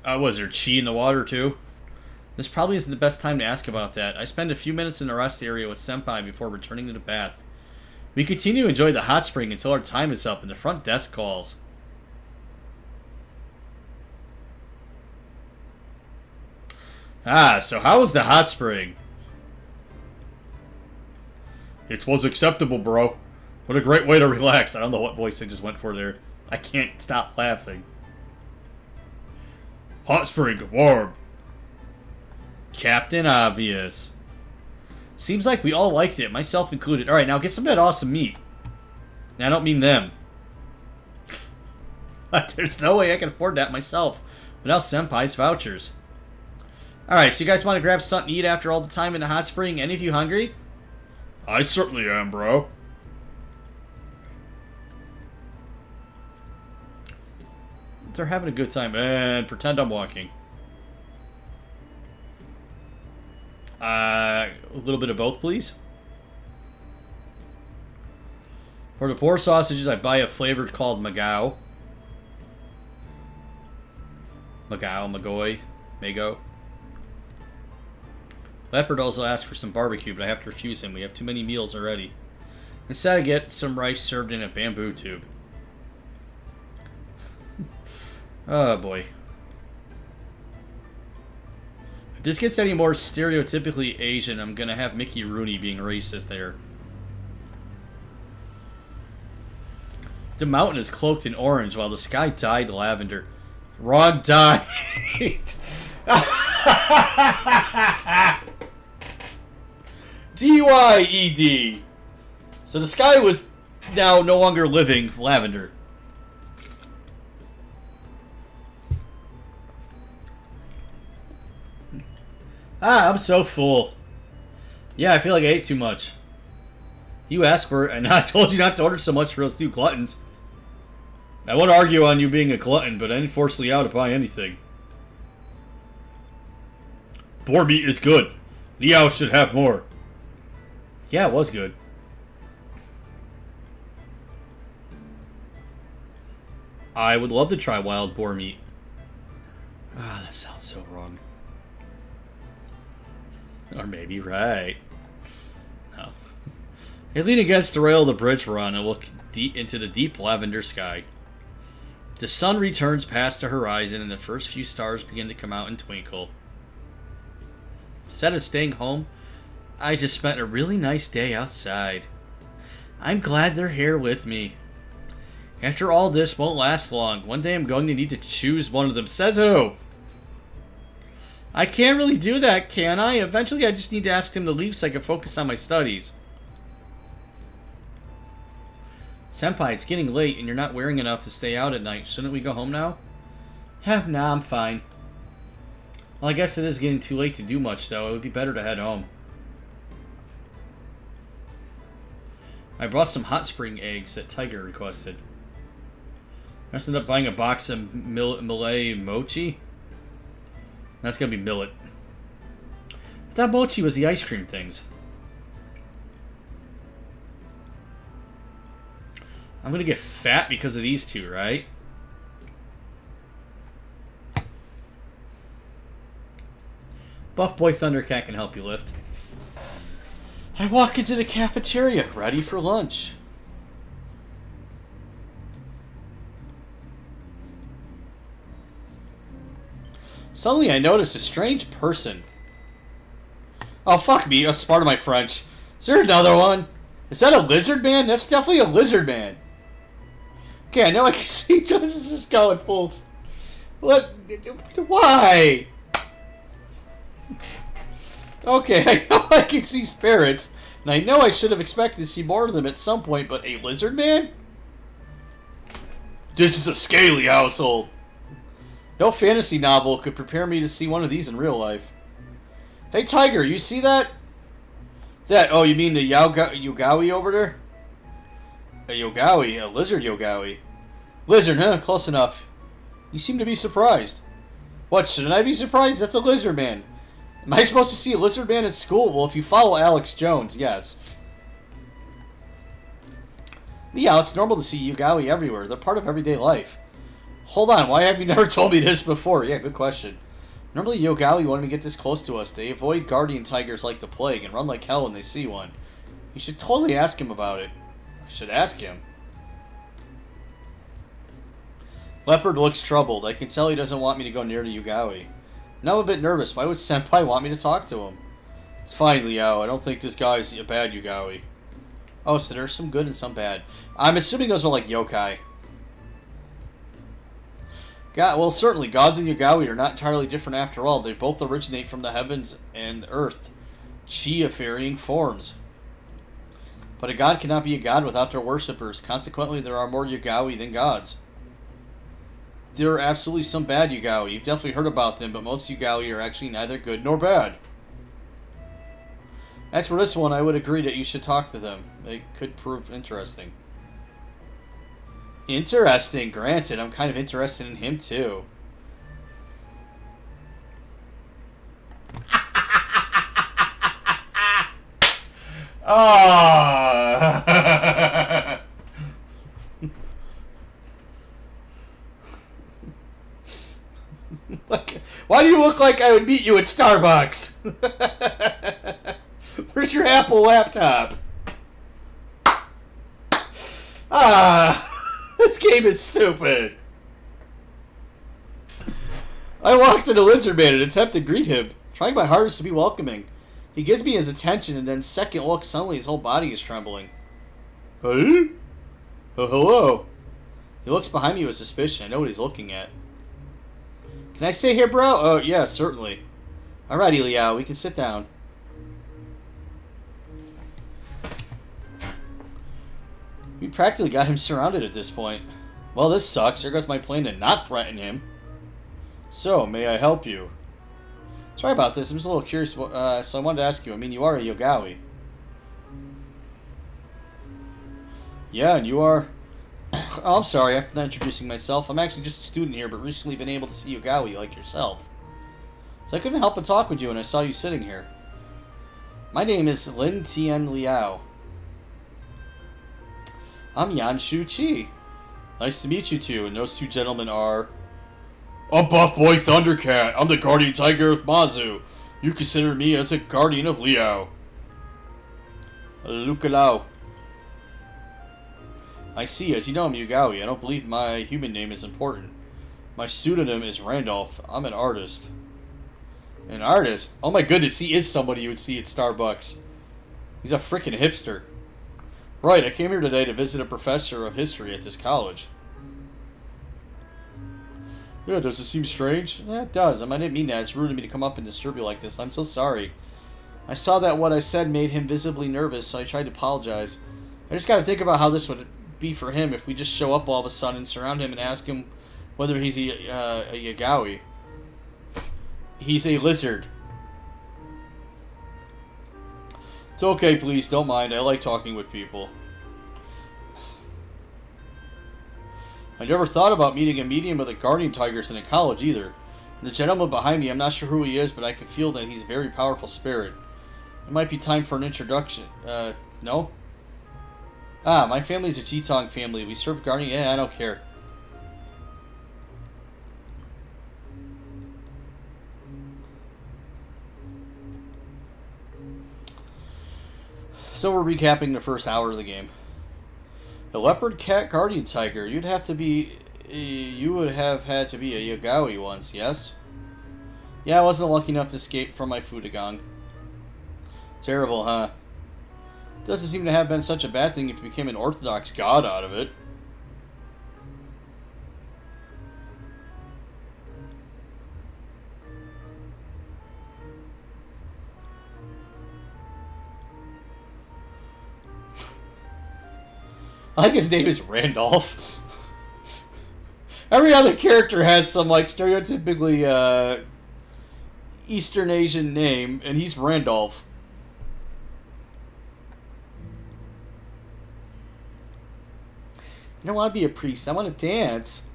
Was there chi in the water too? This probably isn't the best time to ask about that. I spend a few minutes in the rest area with Senpai before returning to the bath. We continue to enjoy the hot spring until our time is up and the front desk calls. Ah, so how was the hot spring? It was acceptable, bro. What a great way to relax. I don't know what voice I just went for there. I can't stop laughing. Hot spring, warm. Captain Obvious. Seems like we all liked it, myself included. Alright, now get some of that awesome meat. And I don't mean them. There's no way I can afford that myself without Senpai's vouchers. Alright, so you guys want to grab something to eat after all the time in the hot spring? Any of you hungry? I certainly am, bro. They're having a good time. And pretend I'm walking. A little bit of both, please. For the poor sausages, I buy a flavored called Magao. Magoy. Mago. Leopard also asked for some barbecue, but I have to refuse him. We have too many meals already. Instead, I get some rice served in a bamboo tube. Oh, boy. If this gets any more stereotypically Asian, I'm going to have Mickey Rooney being racist there. The mountain is cloaked in orange, while the sky dyed lavender. Wrong dye. D-Y-E-D. So the sky was now no longer living lavender. Ah, I'm so full. Yeah, I feel like I ate too much. You asked for it, and I told you not to order so much for those two gluttons. I won't argue on you being a glutton, but I didn't force Liao to buy anything. Boar meat is good. Liao should have more. Yeah, it was good. I would love to try wild boar meat. Ah, that sounds so wrong. Or maybe right. No. I lean against the rail of the bridge we're on and look into the deep lavender sky. The sun returns past the horizon and the first few stars begin to come out and twinkle. Instead of staying home, I just spent a really nice day outside. I'm glad they're here with me. After all this won't last long. One day I'm going to need to choose one of them. Says who? I can't really do that, can I? Eventually I just need to ask him to leave so I can focus on my studies. Senpai, it's getting late and you're not wearing enough to stay out at night. Shouldn't we go home now? Nah, I'm fine. Well, I guess it is getting too late to do much, though. It would be better to head home. I brought some hot spring eggs that Tiger requested. I just ended up buying a box of Malay mochi. That's gonna be millet. I thought mochi was the ice cream things. I'm gonna get fat because of these two, right? Buff Boy Thundercat can help you lift. I walk into the cafeteria, ready for lunch. Suddenly I notice a strange person. Oh, fuck me. That's part of my French. Is there another one? Is that a lizard man? That's definitely a lizard man. Okay, I know I can see this is just going full... What? Why? Okay, I know I can see spirits, and I know I should have expected to see more of them at some point, but a lizard man? This is a scaly household. No fantasy novel could prepare me to see one of these in real life. Hey, Tiger, you see that? Oh, you mean the Yogawi over there? A Yogawi? A lizard Yogawi? Lizard, huh? Close enough. You seem to be surprised. What, shouldn't I be surprised? That's a lizard man. Am I supposed to see a lizard man at school? Well, if you follow Alex Jones, yes. Yeah, it's normal to see Yogawi everywhere. They're part of everyday life. Hold on, why have you never told me this before? Yeah, good question. Normally Yogawi want to get this close to us. They avoid guardian tigers like the plague and run like hell when they see one. You should totally ask him about it. I should ask him. Leopard looks troubled. I can tell he doesn't want me to go near to Yogawi. Now I'm a bit nervous. Why would Senpai want me to talk to him? It's fine, Liao. I don't think this guy's a bad Yugawi. Oh, so there's some good and some bad. I'm assuming those are like yokai. God, well, certainly, gods and Yugawi are not entirely different after all. They both originate from the heavens and earth, chi-varying forms. But a god cannot be a god without their worshippers. Consequently, there are more Yugawi than gods. There are absolutely some bad Yugawi. You've definitely heard about them, but most Yugawi are actually neither good nor bad. As for this one, I would agree that you should talk to them. It could prove interesting. Interesting, granted. I'm kind of interested in him, too. Ah! Why do you look like I would meet you at Starbucks? Where's your Apple laptop? Ah! This game is stupid. I walked into Lizard Man and attempted to greet him, trying my hardest to be welcoming. He gives me his attention, and then second look, suddenly his whole body is trembling. Hey? Oh, hello. He looks behind me with suspicion. I know what he's looking at. Can I sit here, bro? Oh, yeah, certainly. Alrighty, Liao, we can sit down. We practically got him surrounded at this point. Well, this sucks. There goes my plan to not threaten him. So, may I help you? Sorry about this. I'm just a little curious. So I wanted to ask you. I mean, you are a Yugawi. Yeah, and you are... Oh, I'm sorry. I'm not introducing myself. I'm actually just a student here, but recently been able to see Yugawi like yourself. So I couldn't help but talk with you when I saw you sitting here. My name is Lin Tian Liao. I'm Yan Shu Chi. Nice to meet you two, and those two gentlemen are... I'm Buff Boy Thundercat. I'm the Guardian Tiger of Mazu. You consider me as a Guardian of Liao. Lukalao. I see. As you know, I'm Yugawi. I don't believe my human name is important. My pseudonym is Randolph. I'm an artist. An artist? Oh my goodness, he is somebody you would see at Starbucks. He's a freaking hipster. Right, I came here today to visit a professor of history at this college. Yeah, does it seem strange? Yeah, it does. I didn't mean that. It's rude of me to come up and disturb you like this. I'm so sorry. I saw that what I said made him visibly nervous, so I tried to apologize. I just gotta think about how this would be for him if we just show up all of a sudden, surround him, and ask him whether he's a Yugawi. He's a lizard. It's okay, please, don't mind. I like talking with people. I never thought about meeting a medium of the guardian tigers in a college either. And the gentleman behind me, I'm not sure who he is, but I can feel that he's a very powerful spirit. It might be time for an introduction. No? Ah, my family's a Jitong family. We serve guardian... Yeah, I don't care. So we're recapping the first hour of the game. A leopard cat guardian tiger. You would have had to be a Yugawi once, yes? Yeah, I wasn't lucky enough to escape from my Fudagang. Terrible, huh? Doesn't seem to have been such a bad thing if you became an orthodox god out of it. I think his name is Randolph. Every other character has some, like, stereotypically, Eastern Asian name, and he's Randolph. I don't want to be a priest. I want to dance.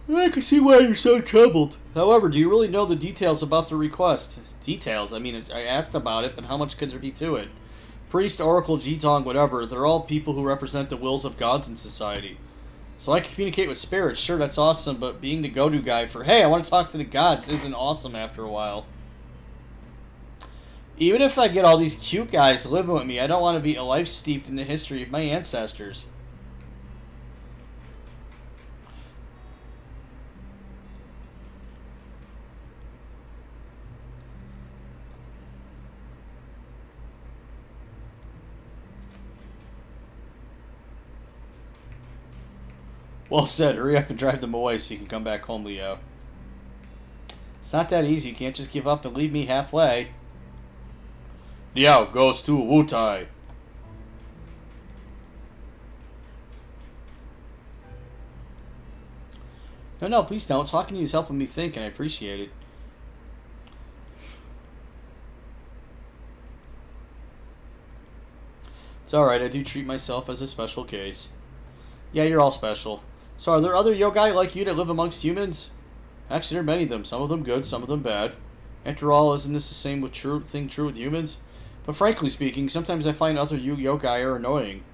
I can see why you're so troubled. However, do you really know the details about the request? Details? I mean, I asked about it, but how much could there be to it? Priest, oracle, Jitong, whatever, they're all people who represent the wills of gods in society. So I can communicate with spirits. Sure, that's awesome, but being the go-to guy for, hey, I want to talk to the gods isn't awesome after a while. Even if I get all these cute guys living with me, I don't want to be a life steeped in the history of my ancestors. Well said. Hurry up and drive them away so you can come back home, Leo. It's not that easy. You can't just give up and leave me halfway. Leo goes to Wutai. No, please don't. Talking to you is helping me think, and I appreciate it. It's alright, I do treat myself as a special case. Yeah, you're all special. So are there other yogai like you that live amongst humans? Actually, there are many of them. Some of them good, some of them bad. After all, isn't this the same thing true with humans? But frankly speaking, sometimes I find other yogai are annoying.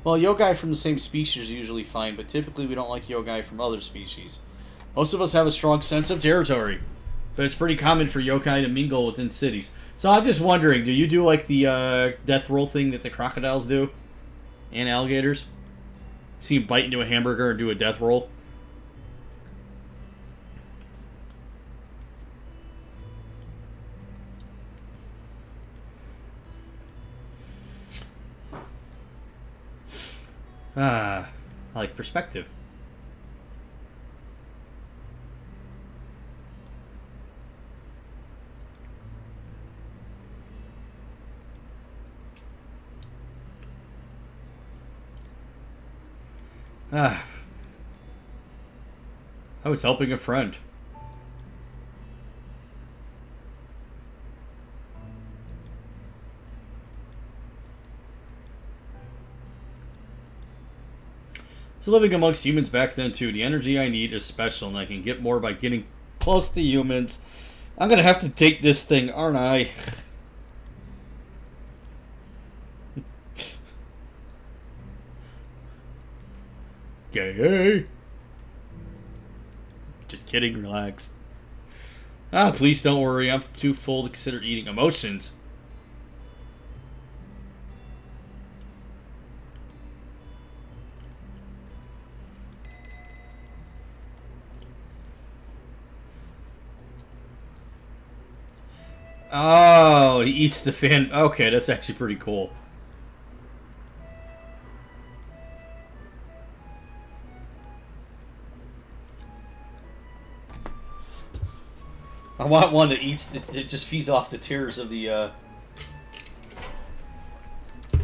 Well, yogai from the same species are usually fine, but typically we don't like yogai from other species. Most of us have a strong sense of territory, but it's pretty common for yokai to mingle within cities. So I'm just wondering, do you do like the death roll thing that the crocodiles do? And alligators? See them bite into a hamburger and do a death roll? I like perspective. I was helping a friend. So living amongst humans back then too, the energy I need is special and I can get more by getting close to humans. I'm gonna have to take this thing, aren't I? Okay. Just kidding, relax. Please don't worry, I'm too full to consider eating emotions. Oh, he eats the fan. Okay, that's actually pretty cool. I want one that eats. It just feeds off the tears of the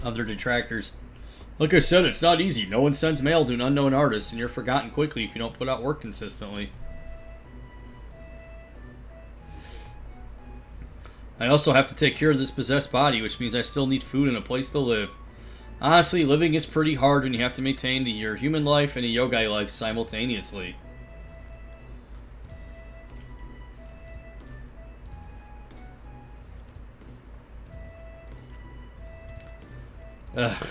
of their detractors. Like I said, it's not easy. No one sends mail to an unknown artist, and you're forgotten quickly if you don't put out work consistently. I also have to take care of this possessed body, which means I still need food and a place to live. Honestly, living is pretty hard when you have to maintain your human life and a yogai life simultaneously. Ugh.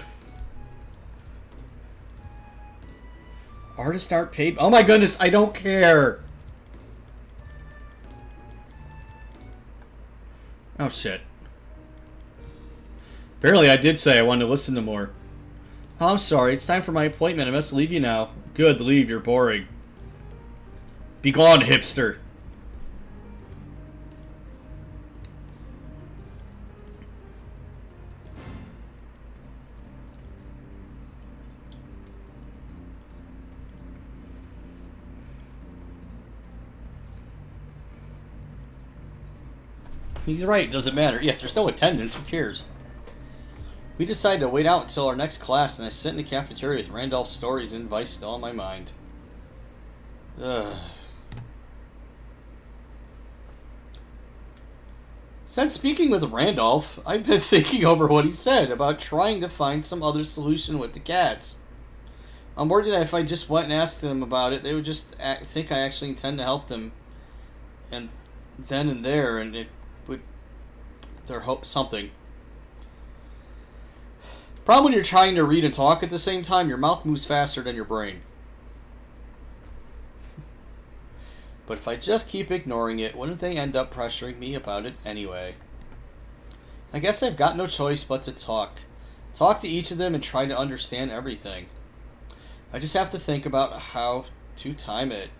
Artists aren't paid. Oh my goodness, I don't care. Oh shit. Apparently I did say I wanted to listen to more. Oh, I'm sorry, it's time for my appointment. I must leave you now. Good, leave, you're boring. Be gone, hipster. He's right, it doesn't matter. Yeah, if there's no attendance, who cares? We decided to wait out until our next class, and I sit in the cafeteria with Randolph's stories and advice still on my mind. Ugh. Since speaking with Randolph, I've been thinking over what he said about trying to find some other solution with the cats. I'm worried that if I just went and asked them about it, they would just think I actually intend to help them, and then and there, and it would their hope something. Problem when you're trying to read and talk at the same time, your mouth moves faster than your brain. But if I just keep ignoring it, wouldn't they end up pressuring me about it anyway? I guess I've got no choice but to talk. Talk to each of them and try to understand everything. I just have to think about how to time it.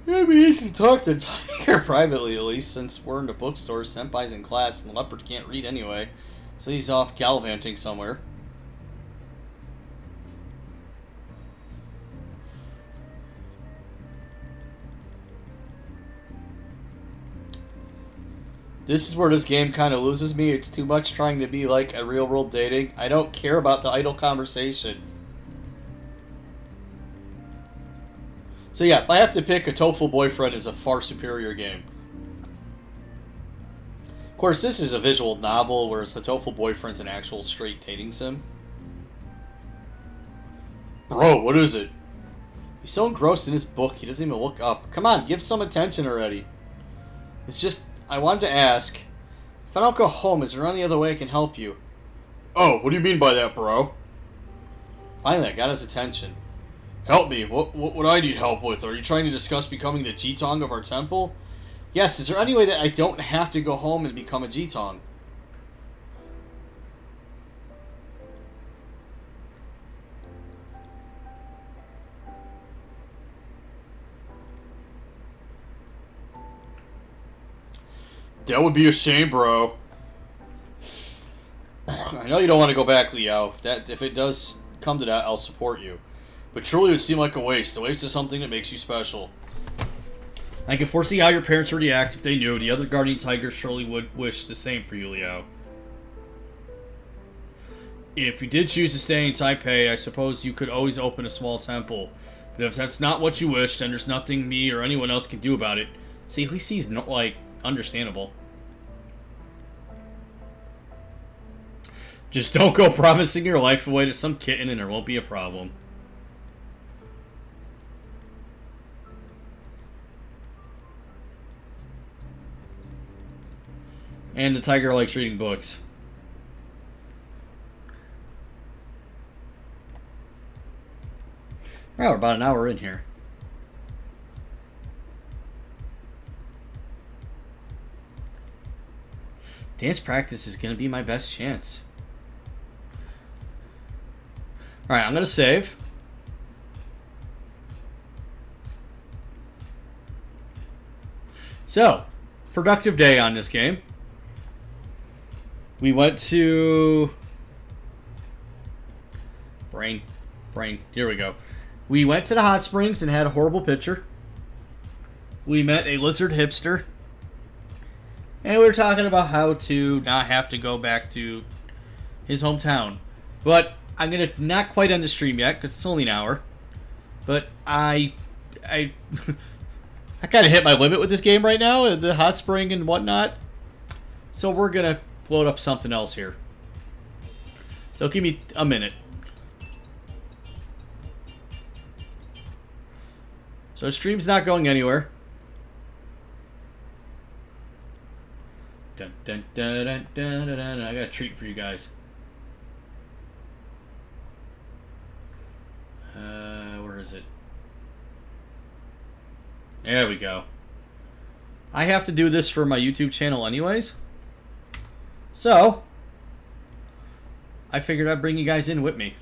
It'd be easy to talk to Tiger privately, at least, since we're in the bookstore, Senpai's in class, and Leopard can't read anyway. So he's off gallivanting somewhere. This is where this game kind of loses me. It's too much trying to be like a real-world dating. I don't care about the idle conversation. So yeah, if I have to pick, A Tofu Boyfriend is a far superior game. Of course, this is a visual novel, whereas A Tofu Boyfriend's an actual straight dating sim. Bro, what is it? He's so engrossed in his book, he doesn't even look up. Come on, give some attention already. It's just... I wanted to ask, if I don't go home, is there any other way I can help you? Oh, what do you mean by that, bro? Finally, I got his attention. Help me. What would I need help with? Are you trying to discuss becoming the Jitong of our temple? Yes, is there any way that I don't have to go home and become a Jitong? That would be a shame, bro. I know you don't want to go back, Liao. If it does come to that, I'll support you. But truly, it would seem like a waste. A waste of something that makes you special. I can foresee how your parents would react if they knew. The other guardian tigers surely would wish the same for you, Liao. If you did choose to stay in Taipei, I suppose you could always open a small temple. But if that's not what you wish, then there's nothing me or anyone else can do about it. See, at least he's not, like, understandable. Just don't go promising your life away to some kitten and there won't be a problem. And the tiger likes reading books. Well, we're about an hour in here. Dance practice is going to be my best chance. Alright, I'm going to save. So, productive day on this game. We went to... Brain. Here we go. We went to the hot springs and had a horrible picture. We met a lizard hipster. And we were talking about how to not have to go back to his hometown. But I'm going to not quite end the stream yet because it's only an hour. But I kind of hit my limit with this game right now, the hot spring and whatnot. So we're going to load up something else here. So give me a minute. So the stream's not going anywhere. Dun, dun, dun, dun, dun, dun, dun. I got a treat for you guys. Where is it? There we go. I have to do this for my YouTube channel anyways. So, I figured I'd bring you guys in with me.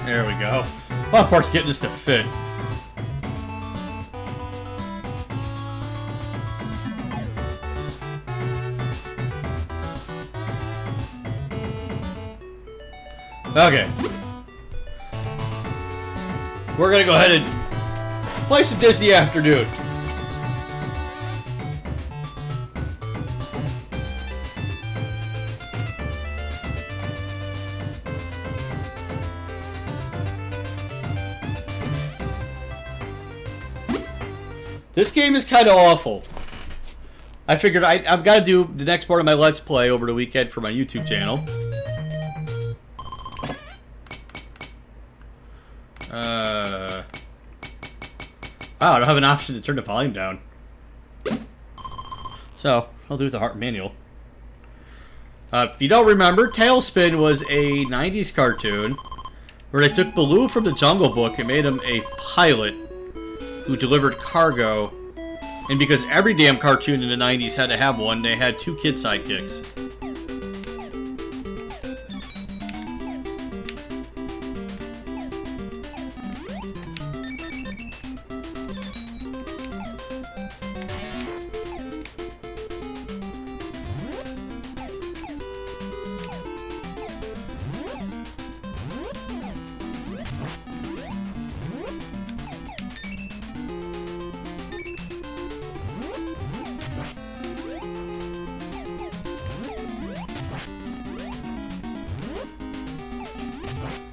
There we go. Fun part's getting this to fit. Okay. We're gonna go ahead and play some Disney Afternoon. This game is kind of awful. I figured I've got to do the next part of my Let's Play over the weekend for my YouTube channel. Wow, I don't have an option to turn the volume down. So, I'll do it the heart manual. If you don't remember, Tailspin was a 90s cartoon where they took Baloo from the Jungle Book and made him a pilot who delivered cargo And because every damn cartoon in the 90s had to have one, they had 2 kid sidekicks.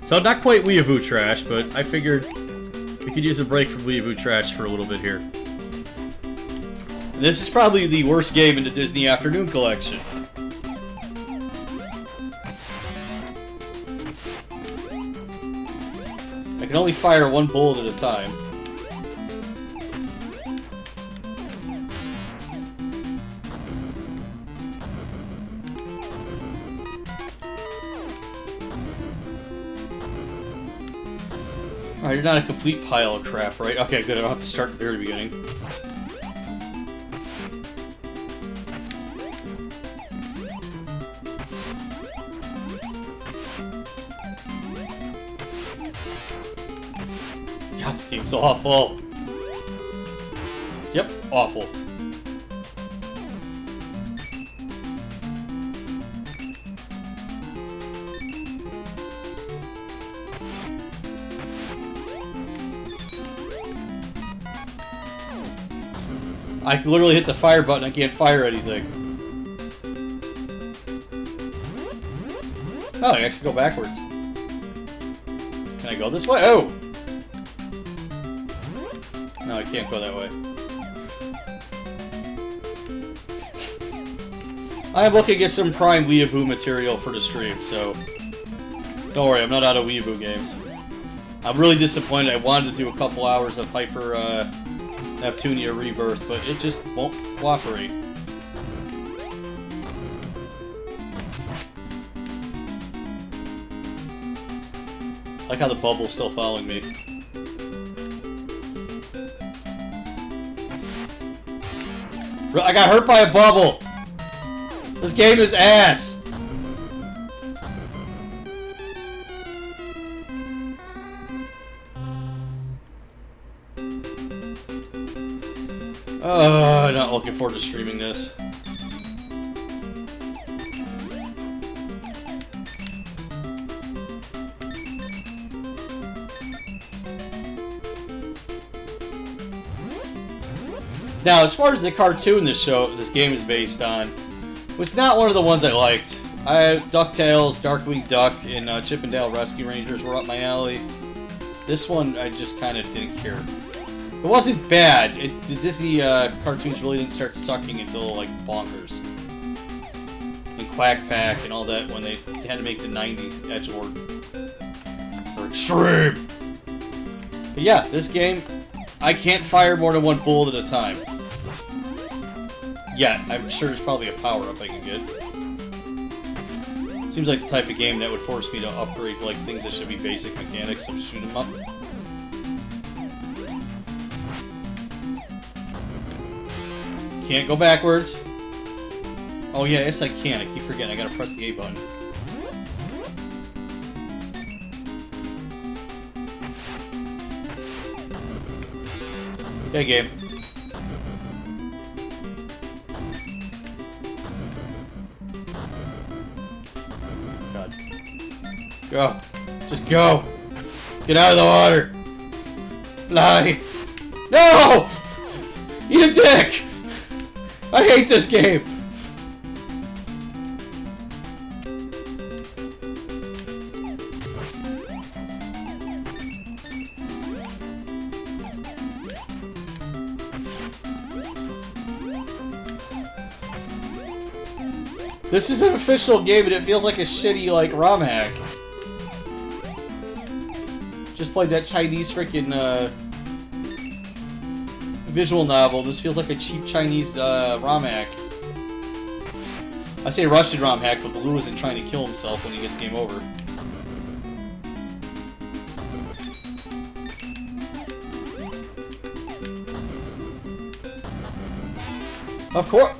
So not quite Weaboo Trash, but I figured we could use a break from Weaboo Trash for a little bit here. This is probably the worst game in the Disney Afternoon Collection. I can only fire 1 bullet at a time. Alright, you're not a complete pile of crap, right? Okay, good, I don't have to start at the very beginning. God, this game's awful. Yep, awful. I can literally hit the fire button, I can't fire anything. Oh, I actually go backwards. Can I go this way? Oh! No, I can't go that way. I am looking at some prime Weaboo material for the stream, so... Don't worry, I'm not out of Weaboo games. I'm really disappointed. I wanted to do a couple hours of Hyper, Neptunia Rebirth, but it just won't cooperate. I like how the bubble's still following me. I got hurt by a bubble! This game is ass! Not looking forward to streaming this. Now, as far as the cartoon this game is based on, was not one of the ones I liked. DuckTales, Darkwing Duck, and Chip and Dale Rescue Rangers were up my alley. This one, I just kind of didn't care. It wasn't bad. The Disney cartoons really didn't start sucking until, like, Bonkers. And Quack Pack and all that when they had to make the 90s edgelord. Or extreme! But yeah, this game, I can't fire more than 1 bullet at a time. Yeah, I'm sure there's probably a power-up I can get. Seems like the type of game that would force me to upgrade, like, things that should be basic mechanics of shoot 'em up. Can't go backwards. Oh yeah, yes I can. I keep forgetting. I gotta press the A button. Okay, game. God. Go. Just go. Get out of the water. Fly. No! You dick! I hate this game! This is an official game and it feels like a shitty, like, ROM hack. Just played that Chinese frickin', visual novel. This feels like a cheap Chinese ROM hack. I say Russian ROM hack, but Baloo isn't trying to kill himself when he gets game over. Of course.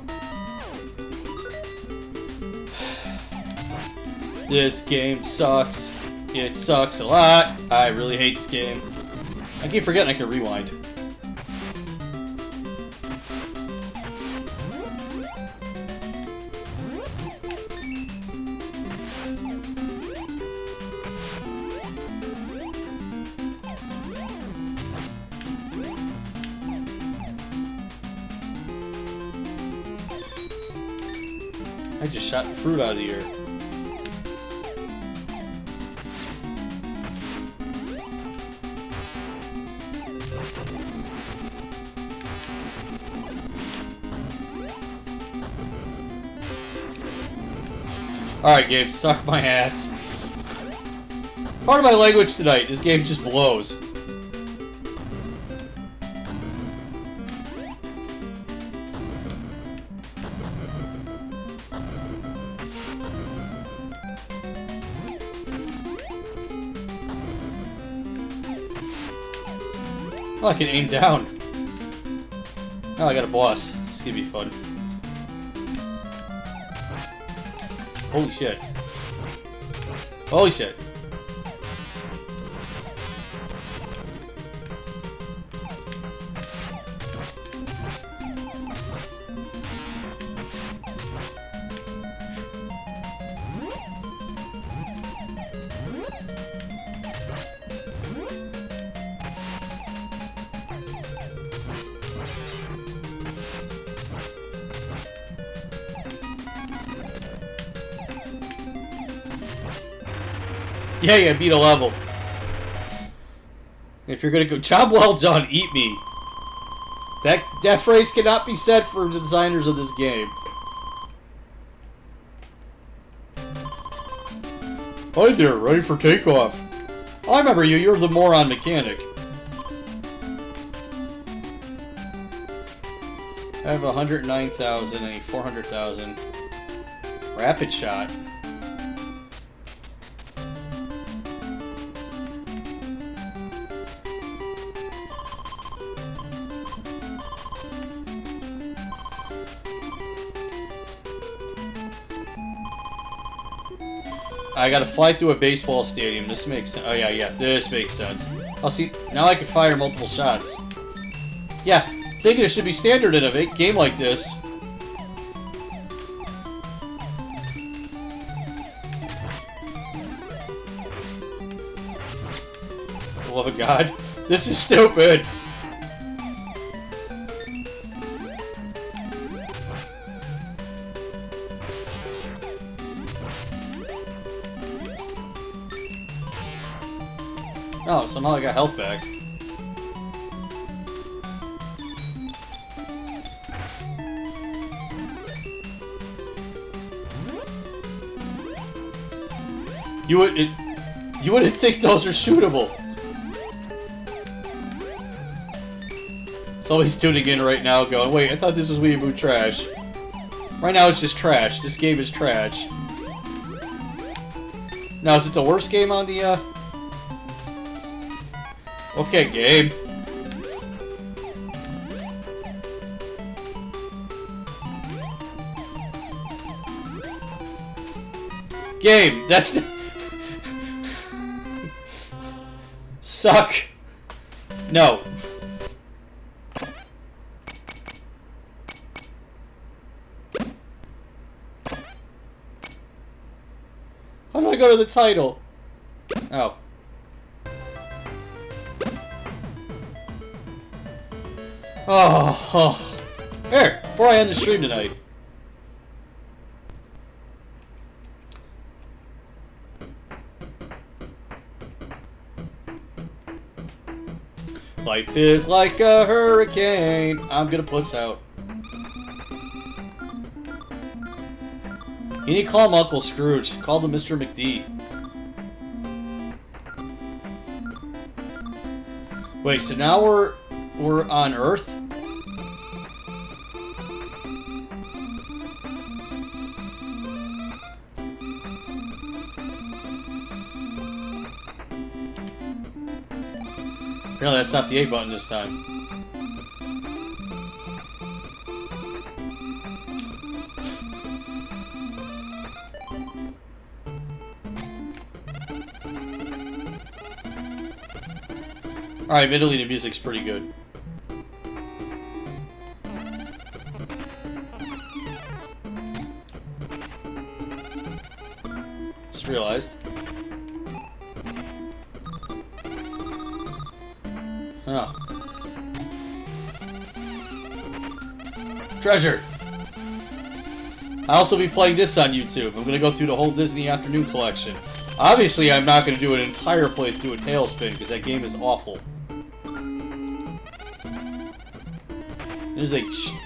This game sucks. It sucks a lot. I really hate this game. I keep forgetting I can rewind. I just shot fruit out of the air. Alright, game, suck my ass. Part of my language tonight, this game just blows. Oh, I can aim down. Oh, I got a boss. This is gonna be fun. Holy shit. Holy shit. Yeah, yeah, beat a level. If you're gonna go, job well done, eat me. That phrase cannot be said for the designers of this game. Hi there, ready for takeoff. Oh, I remember you. You're the moron mechanic. I have 109,000 and 400,000. Rapid shot. I gotta fly through a baseball stadium. This makes sense. Oh, yeah, yeah. This makes sense. Oh, see, now I can fire multiple shots. Yeah, thinking it should be standard in a game like this. For the love of God. This is stupid. Oh, somehow I got health back. You wouldn't think those are shootable. Somebody's tuning in right now going, wait, I thought this was Weaboo Trash. Right now it's just trash. This game is trash. Now, is it the worst game on the, Okay, game. Game, that's... Suck. No. How do I go to the title? Oh. Oh. Here, before I end the stream tonight. Life is like a hurricane. I'm gonna puss out. You need to call him Uncle Scrooge. Call him Mr. McD. Wait, so now we're on Earth? Apparently that's not the A button this time. Alright, admittedly the music's pretty good. Just realized. Oh. Treasure! I'll also be playing this on YouTube. I'm gonna go through the whole Disney Afternoon collection. Obviously, I'm not gonna do an entire playthrough of Tailspin, because that game is awful. It is a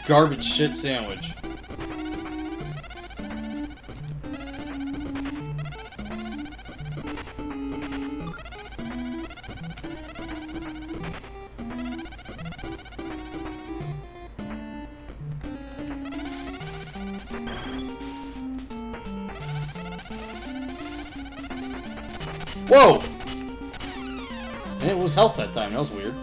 garbage shit sandwich. Whoa! And it was health that time. That was weird.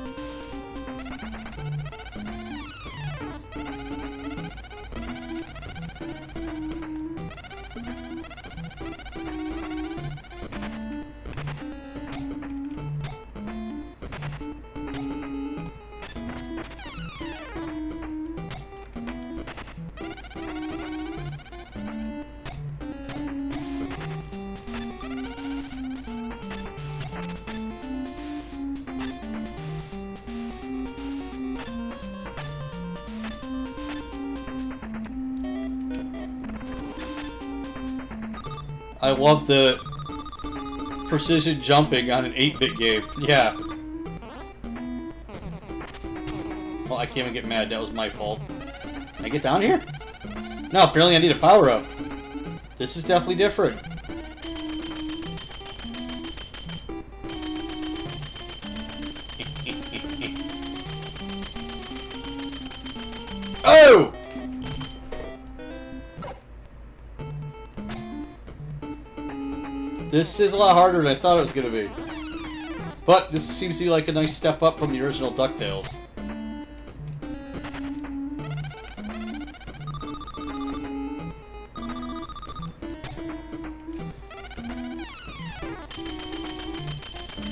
I love the precision jumping on an 8-bit game. Yeah. Well, I can't even get mad. That was my fault. Can I get down here? No, apparently I need a power-up. This is definitely different. Oh! This is a lot harder than I thought it was going to be. But this seems to be like a nice step up from the original DuckTales.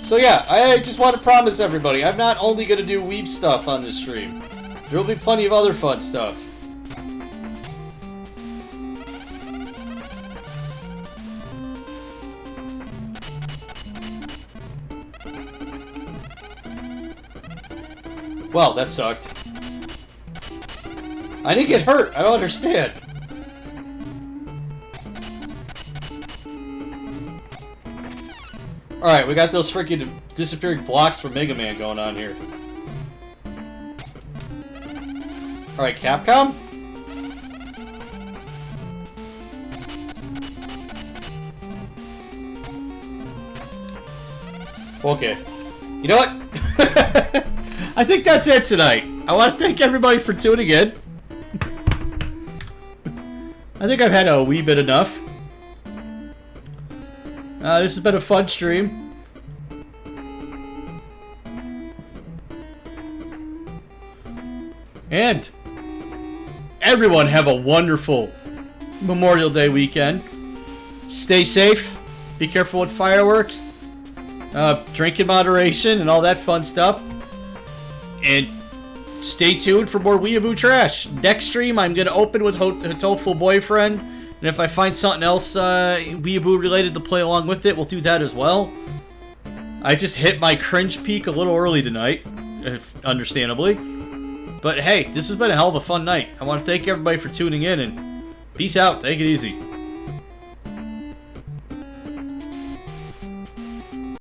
So yeah, I just want to promise everybody, I'm not only going to do Weeb stuff on this stream. There will be plenty of other fun stuff. Well, that sucked. I didn't get hurt. I don't understand. Alright, we got those freaking disappearing blocks from Mega Man going on here. Alright, Capcom? Okay. You know what? I think that's it tonight. I want to thank everybody for tuning in. I think I've had a wee bit enough. This has been a fun stream. And everyone have a wonderful Memorial Day weekend. Stay safe. Be careful with fireworks. Drink in moderation and all that fun stuff. And stay tuned for more Weaboo Trash. Next stream, I'm going to open with Hotoful Boyfriend. And if I find something else Weaboo related to play along with it, we'll do that as well. I just hit my cringe peak a little early tonight, understandably. But hey, this has been a hell of a fun night. I want to thank everybody for tuning in, and peace out. Take it easy.